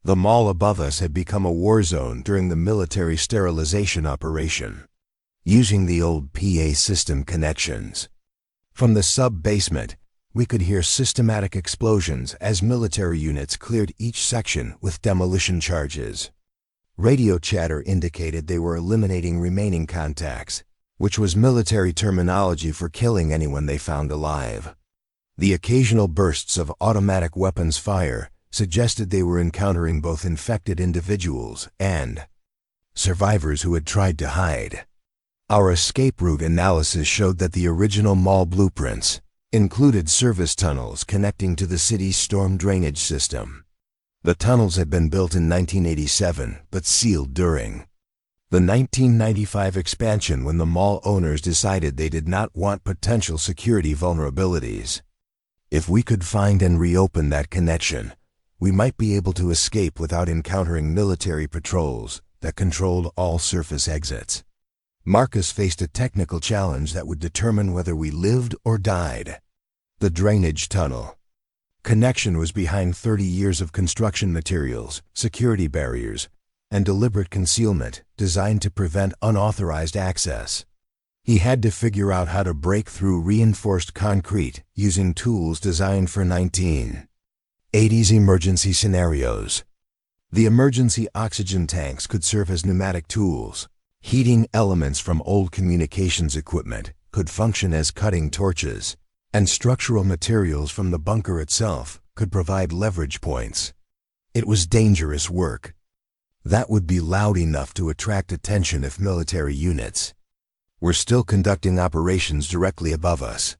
[SPEAKER 1] The mall above us had become a war zone during the military sterilization operation, using the old PA system connections. From the sub-basement, we could hear systematic explosions as military units cleared each section with demolition charges. Radio chatter indicated they were eliminating remaining contacts, which was military terminology for killing anyone they found alive. The occasional bursts of automatic weapons fire suggested they were encountering both infected individuals and survivors who had tried to hide. Our escape route analysis showed that the original mall blueprints included service tunnels connecting to the city's storm drainage system. The tunnels had been built in 1987 but sealed during the 1995 expansion when the mall owners decided they did not want potential security vulnerabilities. If we could find and reopen that connection, we might be able to escape without encountering military patrols that controlled all surface exits. Marcus faced a technical challenge that would determine whether we lived or died. The drainage tunnel connection was behind 30 years of construction materials, security barriers, and deliberate concealment designed to prevent unauthorized access. He had to figure out how to break through reinforced concrete using tools designed for 1980s emergency scenarios. The emergency oxygen tanks could serve as pneumatic tools. Heating elements from old communications equipment could function as cutting torches, and structural materials from the bunker itself could provide leverage points. It was dangerous work. That would be loud enough to attract attention if military units were still conducting operations directly above us.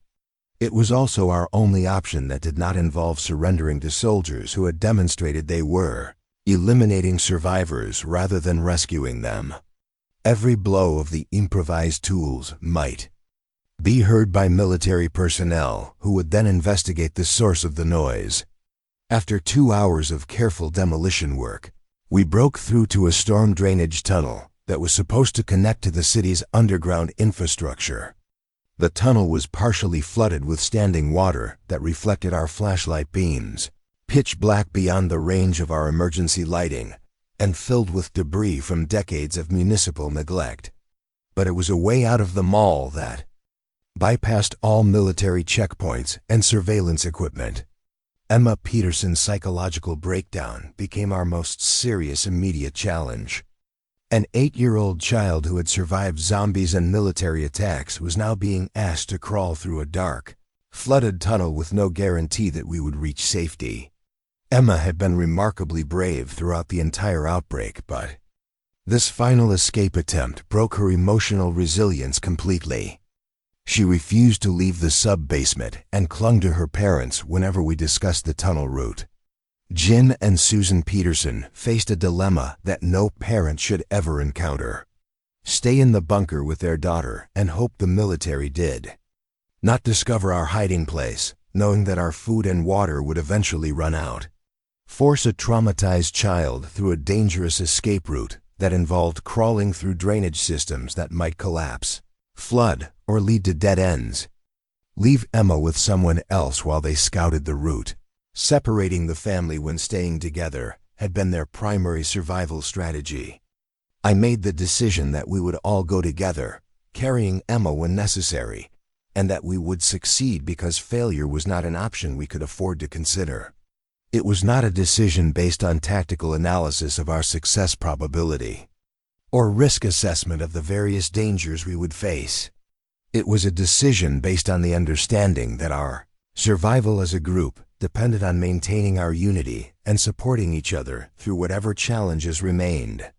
[SPEAKER 1] It was also our only option that did not involve surrendering to soldiers who had demonstrated they were eliminating survivors rather than rescuing them. Every blow of the improvised tools might be heard by military personnel who would then investigate the source of the noise. After 2 hours of careful demolition work, we broke through to a storm drainage tunnel that was supposed to connect to the city's underground infrastructure. The tunnel was partially flooded with standing water that reflected our flashlight beams, pitch black beyond the range of our emergency lighting, and filled with debris from decades of municipal neglect. But it was a way out of the mall that bypassed all military checkpoints and surveillance equipment. Emma Peterson's psychological breakdown became our most serious immediate challenge. An 8-year-old child who had survived zombies and military attacks was now being asked to crawl through a dark, flooded tunnel with no guarantee that we would reach safety. Emma had been remarkably brave throughout the entire outbreak, but this final escape attempt broke her emotional resilience completely. She refused to leave the sub-basement and clung to her parents whenever we discussed the tunnel route. Jin and Susan Peterson faced a dilemma that no parent should ever encounter. Stay in the bunker with their daughter and hope the military did not discover our hiding place, knowing that our food and water would eventually run out. Force a traumatized child through a dangerous escape route that involved crawling through drainage systems that might collapse, flood, or lead to dead ends. Leave Emma with someone else while they scouted the route. Separating the family when staying together had been their primary survival strategy. I made the decision that we would all go together, carrying Emma when necessary, and that we would succeed because failure was not an option we could afford to consider. It was not a decision based on tactical analysis of our success probability or risk assessment of the various dangers we would face. It was a decision based on the understanding that our survival as a group depended on maintaining our unity and supporting each other through whatever challenges remained.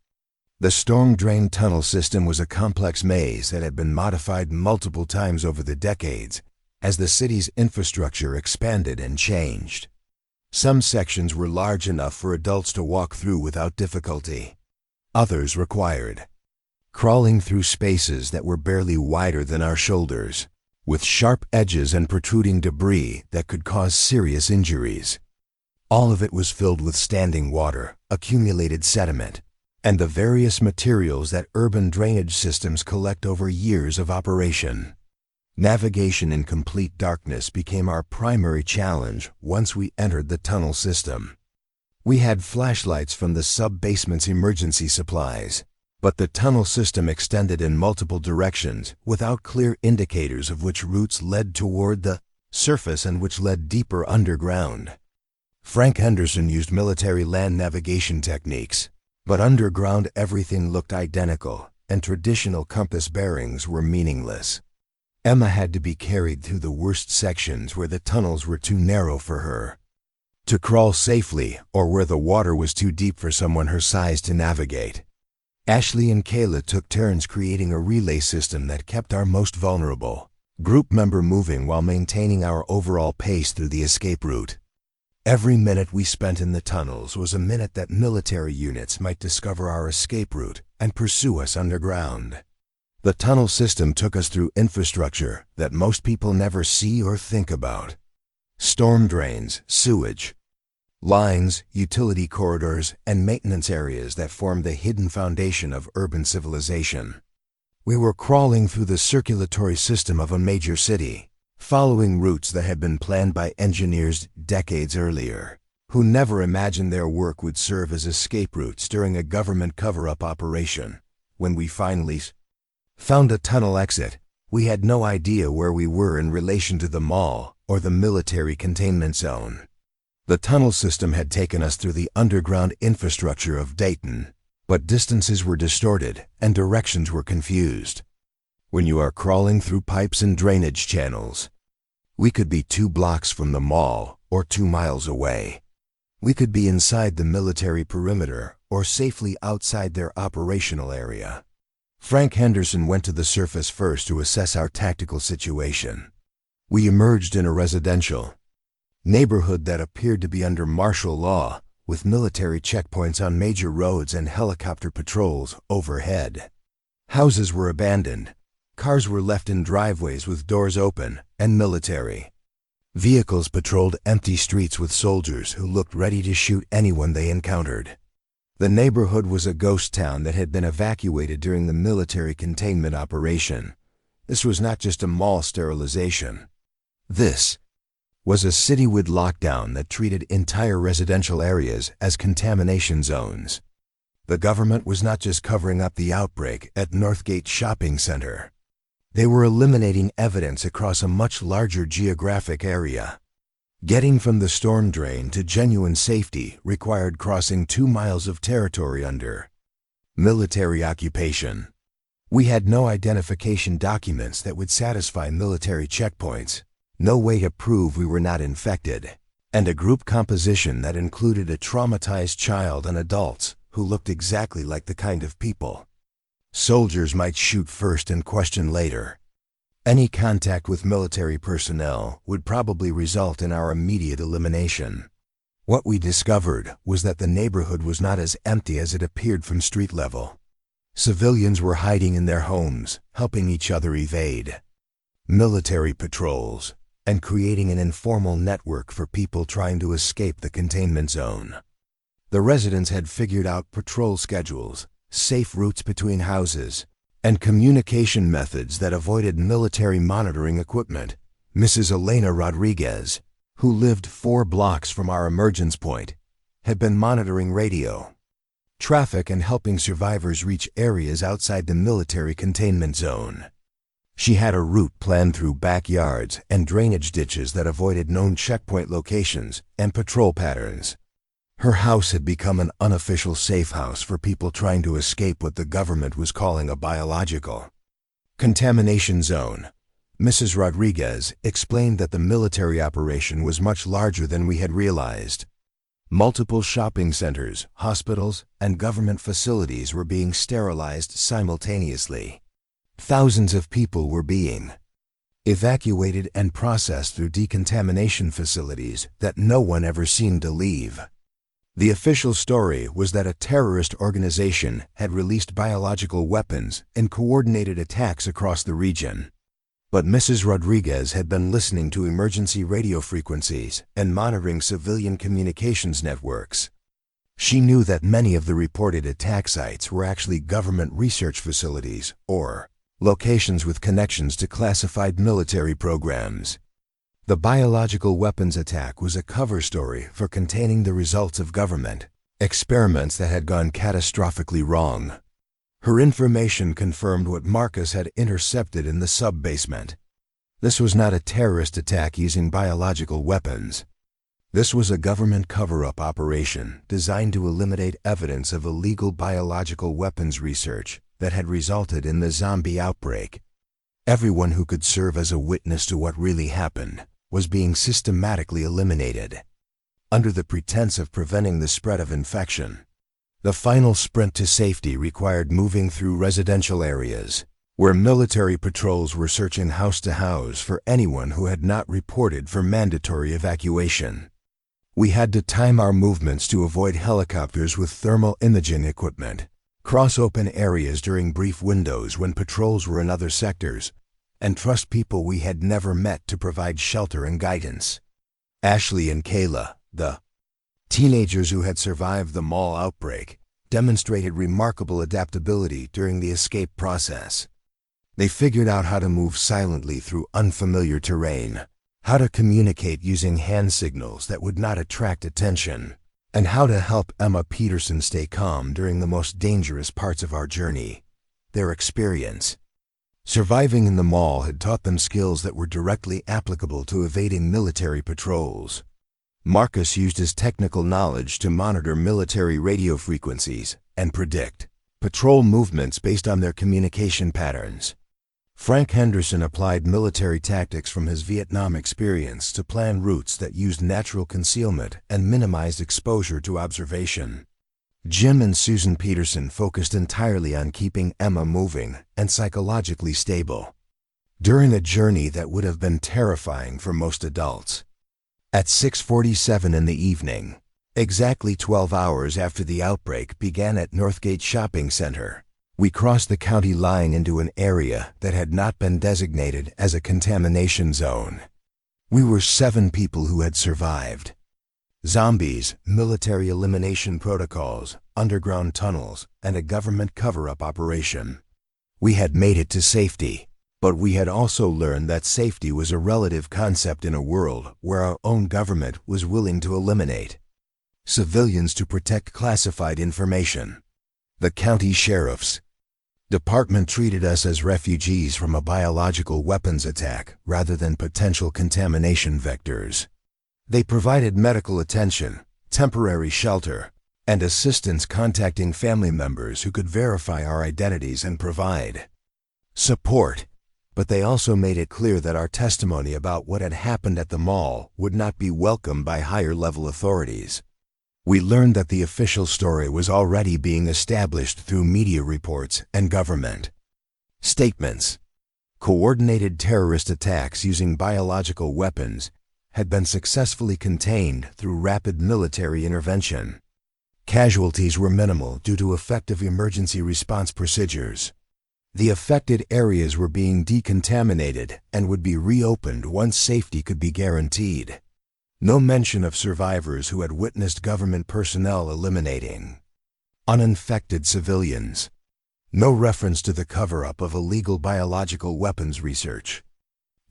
[SPEAKER 1] The storm drain tunnel system was a complex maze that had been modified multiple times over the decades as the city's infrastructure expanded and changed. Some sections were large enough for adults to walk through without difficulty. Others required crawling through spaces that were barely wider than our shoulders, with sharp edges and protruding debris that could cause serious injuries. All of it was filled with standing water, accumulated sediment, and the various materials that urban drainage systems collect over years of operation. Navigation in complete darkness became our primary challenge once we entered the tunnel system. We had flashlights from the sub-basement's emergency supplies, but the tunnel system extended in multiple directions without clear indicators of which routes led toward the surface and which led deeper underground. Frank Henderson used military land navigation techniques, but underground everything looked identical, and traditional compass bearings were meaningless. Emma had to be carried through the worst sections where the tunnels were too narrow for her to crawl safely or where the water was too deep for someone her size to navigate. Ashley and Kayla took turns creating a relay system that kept our most vulnerable group member moving while maintaining our overall pace through the escape route. Every minute we spent in the tunnels was a minute that military units might discover our escape route and pursue us underground. The tunnel system took us through infrastructure that most people never see or think about. Storm drains, sewage lines, utility corridors, and maintenance areas that formed the hidden foundation of urban civilization. We were crawling through the circulatory system of a major city, following routes that had been planned by engineers decades earlier, who never imagined their work would serve as escape routes during a government cover-up operation. When we finally found a tunnel exit, we had no idea where we were in relation to the mall or the military containment zone. The tunnel system had taken us through the underground infrastructure of Dayton, but distances were distorted and directions were confused. When you are crawling through pipes and drainage channels, we could be 2 blocks from the mall or 2 miles away. We could be inside the military perimeter or safely outside their operational area. Frank Henderson went to the surface first to assess our tactical situation. We emerged in a residential neighborhood that appeared to be under martial law, with military checkpoints on major roads and helicopter patrols overhead. Houses were abandoned. Cars were left in driveways with doors open, and military vehicles patrolled empty streets with soldiers who looked ready to shoot anyone they encountered. The neighborhood was a ghost town that had been evacuated during the military containment operation. This was not just a mall sterilization. This was a citywide lockdown that treated entire residential areas as contamination zones. The government was not just covering up the outbreak at Northgate Shopping Center. They were eliminating evidence across a much larger geographic area. Getting from the storm drain to genuine safety required crossing 2 miles of territory under Military occupation. We had no identification documents that would satisfy military checkpoints, no way to prove we were not infected, and a group composition that included a traumatized child and adults who looked exactly like the kind of people. Soldiers might shoot first and question later. Any contact with military personnel would probably result in our immediate elimination. What we discovered was that the neighborhood was not as empty as it appeared from street level. Civilians were hiding in their homes, helping each other evade military patrols, and creating an informal network for people trying to escape the containment zone. The residents had figured out patrol schedules, safe routes between houses, and communication methods that avoided military monitoring equipment. Mrs. Elena Rodriguez, who lived 4 blocks from our emergence point, had been monitoring radio, traffic, and helping survivors reach areas outside the military containment zone. She had a route planned through backyards and drainage ditches that avoided known checkpoint locations and patrol patterns. Her house had become an unofficial safe house for people trying to escape what the government was calling a biological contamination zone. Mrs. Rodriguez explained that the military operation was much larger than we had realized. Multiple shopping centers, hospitals, and government facilities were being sterilized simultaneously. Thousands of people were being evacuated and processed through decontamination facilities that no one ever seemed to leave. The official story was that a terrorist organization had released biological weapons in coordinated attacks across the region. But Mrs. Rodriguez had been listening to emergency radio frequencies and monitoring civilian communications networks. She knew that many of the reported attack sites were actually government research facilities or locations with connections to classified military programs. The biological weapons attack was a cover story for containing the results of government experiments that had gone catastrophically wrong. Her information confirmed what Marcus had intercepted in the sub-basement. This was not a terrorist attack using biological weapons. This was a government cover-up operation designed to eliminate evidence of illegal biological weapons research that had resulted in the zombie outbreak. Everyone who could serve as a witness to what really happened was being systematically eliminated, under the pretense of preventing the spread of infection. The final sprint to safety required moving through residential areas, where military patrols were searching house to house for anyone who had not reported for mandatory evacuation. We had to time our movements to avoid helicopters with thermal imaging equipment, cross open areas during brief windows when patrols were in other sectors, and trust people we had never met to provide shelter and guidance. Ashley and Kayla, the teenagers who had survived the mall outbreak, demonstrated remarkable adaptability during the escape process. They figured out how to move silently through unfamiliar terrain, how to communicate using hand signals that would not attract attention, and how to help Emma Peterson stay calm during the most dangerous parts of our journey. Their experience surviving in the mall had taught them skills that were directly applicable to evading military patrols. Marcus used his technical knowledge to monitor military radio frequencies and predict patrol movements based on their communication patterns. Frank Henderson applied military tactics from his Vietnam experience to plan routes that used natural concealment and minimized exposure to observation. Jim and Susan Peterson focused entirely on keeping Emma moving and psychologically stable during a journey that would have been terrifying for most adults. At 6:47 in the evening, exactly 12 hours after the outbreak began at Northgate Shopping Center, we crossed the county line into an area that had not been designated as a contamination zone. We were 7 people who had survived. Zombies, military elimination protocols, underground tunnels, and a government cover-up operation. We had made it to safety, but we had also learned that safety was a relative concept in a world where our own government was willing to eliminate civilians to protect classified information. The county sheriff's department treated us as refugees from a biological weapons attack rather than potential contamination vectors. They provided medical attention, temporary shelter, and assistants contacting family members who could verify our identities and provide support. But they also made it clear that our testimony about what had happened at the mall would not be welcomed by higher-level authorities. We learned that the official story was already being established through media reports and government statements. Coordinated terrorist attacks using biological weapons had been successfully contained through rapid military intervention. Casualties were minimal due to effective emergency response procedures. The affected areas were being decontaminated and would be reopened once safety could be guaranteed. No mention of survivors who had witnessed government personnel eliminating uninfected civilians. No reference to the cover-up of illegal biological weapons research.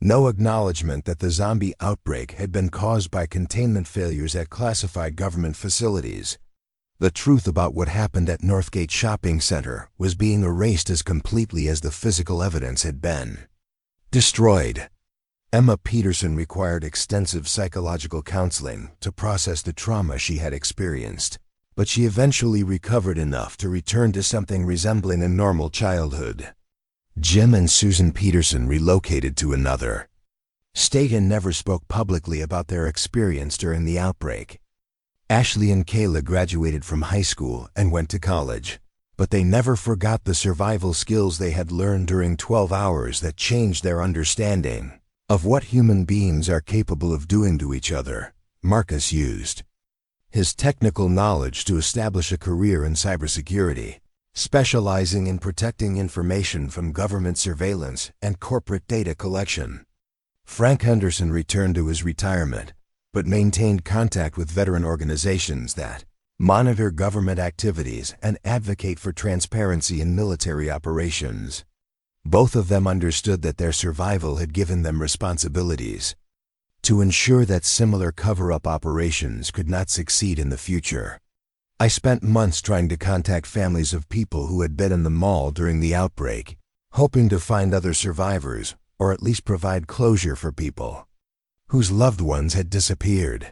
[SPEAKER 1] No acknowledgement that the zombie outbreak had been caused by containment failures at classified government facilities. The truth about what happened at Northgate Shopping Center was being erased as completely as the physical evidence had been destroyed. Emma Peterson required extensive psychological counseling to process the trauma she had experienced, but she eventually recovered enough to return to something resembling a normal childhood. Jim and Susan Peterson relocated to another state and never spoke publicly about their experience during the outbreak. Ashley and Kayla graduated from high school and went to college, but they never forgot the survival skills they had learned during 12 hours that changed their understanding of what human beings are capable of doing to each other. Marcus used his technical knowledge to establish a career in cybersecurity, specializing in protecting information from government surveillance and corporate data collection. Frank Henderson returned to his retirement, but maintained contact with veteran organizations that monitor government activities and advocate for transparency in military operations. Both of them understood that their survival had given them responsibilities to ensure that similar cover-up operations could not succeed in the future. I spent months trying to contact families of people who had been in the mall during the outbreak, hoping to find other survivors or at least provide closure for people whose loved ones had disappeared.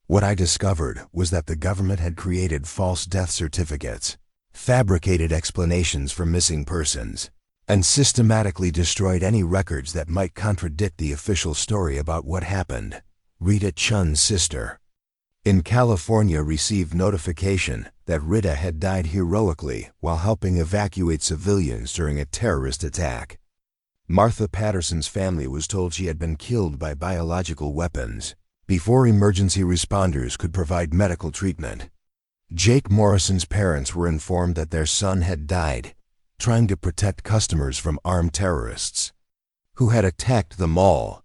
[SPEAKER 1] What I discovered was that the government had created false death certificates, fabricated explanations for missing persons, and systematically destroyed any records that might contradict the official story about what happened. Rita Chun's sister in California received notification that Rita had died heroically while helping evacuate civilians during a terrorist attack. Martha Patterson's family was told she had been killed by biological weapons before emergency responders could provide medical treatment. Jake Morrison's parents were informed that their son had died trying to protect customers from armed terrorists who had attacked the mall.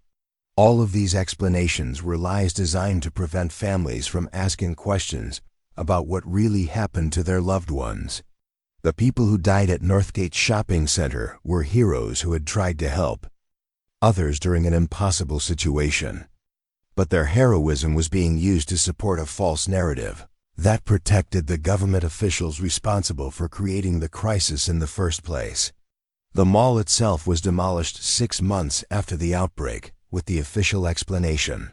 [SPEAKER 1] All of these explanations were lies designed to prevent families from asking questions about what really happened to their loved ones. The people who died at Northgate Shopping Center were heroes who had tried to help others during an impossible situation. But their heroism was being used to support a false narrative that protected the government officials responsible for creating the crisis in the first place. The mall itself was demolished 6 months after the outbreak, with the official explanation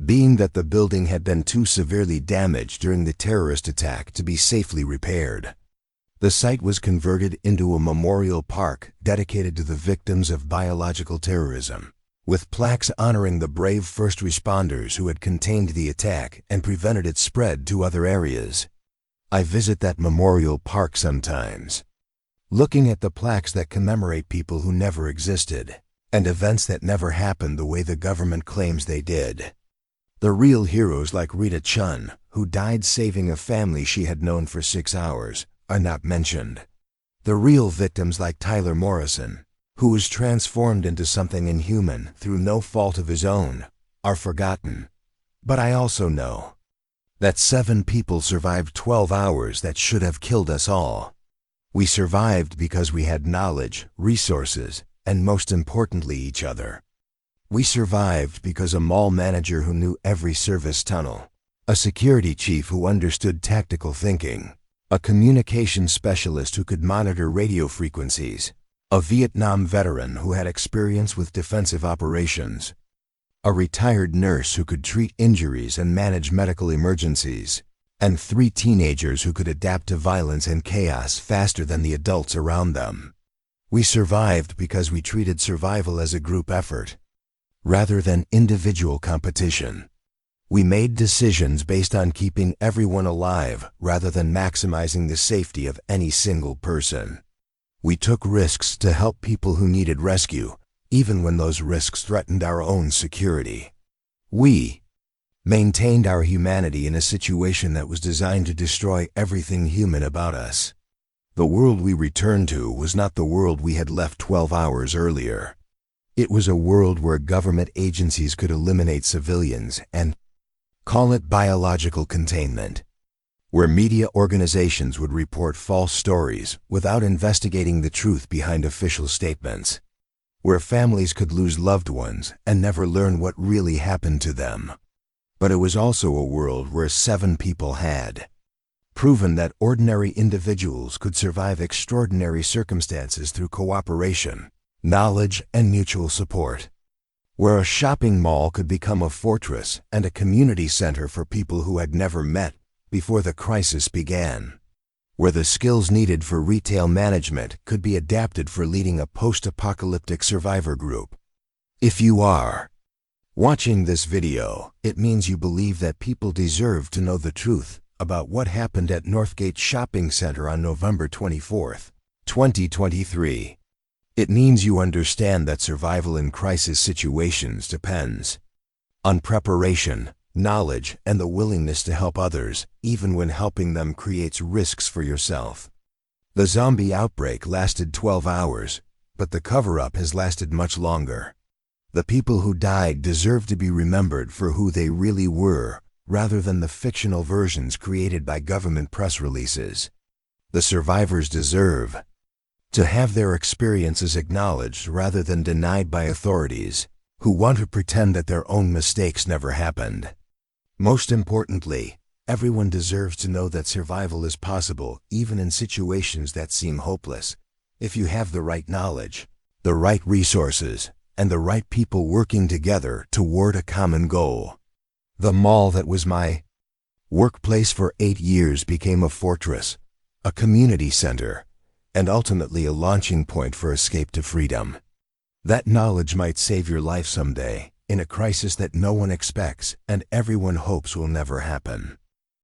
[SPEAKER 1] being that the building had been too severely damaged during the terrorist attack to be safely repaired. The site was converted into a memorial park dedicated to the victims of biological terrorism, with plaques honoring the brave first responders who had contained the attack and prevented its spread to other areas. I visit that memorial park sometimes, looking at the plaques that commemorate people who never existed, and events that never happened the way the government claims they did. The real heroes like Rita Chun, who died saving a family she had known for 6 hours, are not mentioned. The real victims like Tyler Morrison, who was transformed into something inhuman through no fault of his own, are forgotten. But I also know that 7 people survived 12 hours that should have killed us all. We survived because we had knowledge, resources, and most importantly, each other. We survived because a mall manager who knew every service tunnel, a security chief who understood tactical thinking, a communications specialist who could monitor radio frequencies, a Vietnam veteran who had experience with defensive operations, a retired nurse who could treat injuries and manage medical emergencies, and 3 teenagers who could adapt to violence and chaos faster than the adults around them. We survived because we treated survival as a group effort, rather than individual competition. We made decisions based on keeping everyone alive rather than maximizing the safety of any single person. We took risks to help people who needed rescue, even when those risks threatened our own security. We maintained our humanity in a situation that was designed to destroy everything human about us. The world we returned to was not the world we had left 12 hours earlier. It was a world where government agencies could eliminate civilians and call it biological containment, where media organizations would report false stories without investigating the truth behind official statements, where families could lose loved ones and never learn what really happened to them. But it was also a world where 7 people had proven that ordinary individuals could survive extraordinary circumstances through cooperation, knowledge, and mutual support, where a shopping mall could become a fortress and a community center for people who had never met before the crisis began, where the skills needed for retail management could be adapted for leading a post-apocalyptic survivor group. If you are watching this video, it means you believe that people deserve to know the truth about what happened at Northgate Shopping Center on November 24th, 2023. It means you understand that survival in crisis situations depends on preparation, knowledge, and the willingness to help others, even when helping them creates risks for yourself. The zombie outbreak lasted 12 hours, but the cover-up has lasted much longer. The people who died deserve to be remembered for who they really were, rather than the fictional versions created by government press releases. The survivors deserve to have their experiences acknowledged rather than denied by authorities who want to pretend that their own mistakes never happened. Most importantly, everyone deserves to know that survival is possible even in situations that seem hopeless, if you have the right knowledge, the right resources, and the right people working together toward a common goal. The mall that was my workplace for 8 years became a fortress, a community center, and ultimately a launching point for escape to freedom. That knowledge might save your life someday, in a crisis that no one expects and everyone hopes will never happen.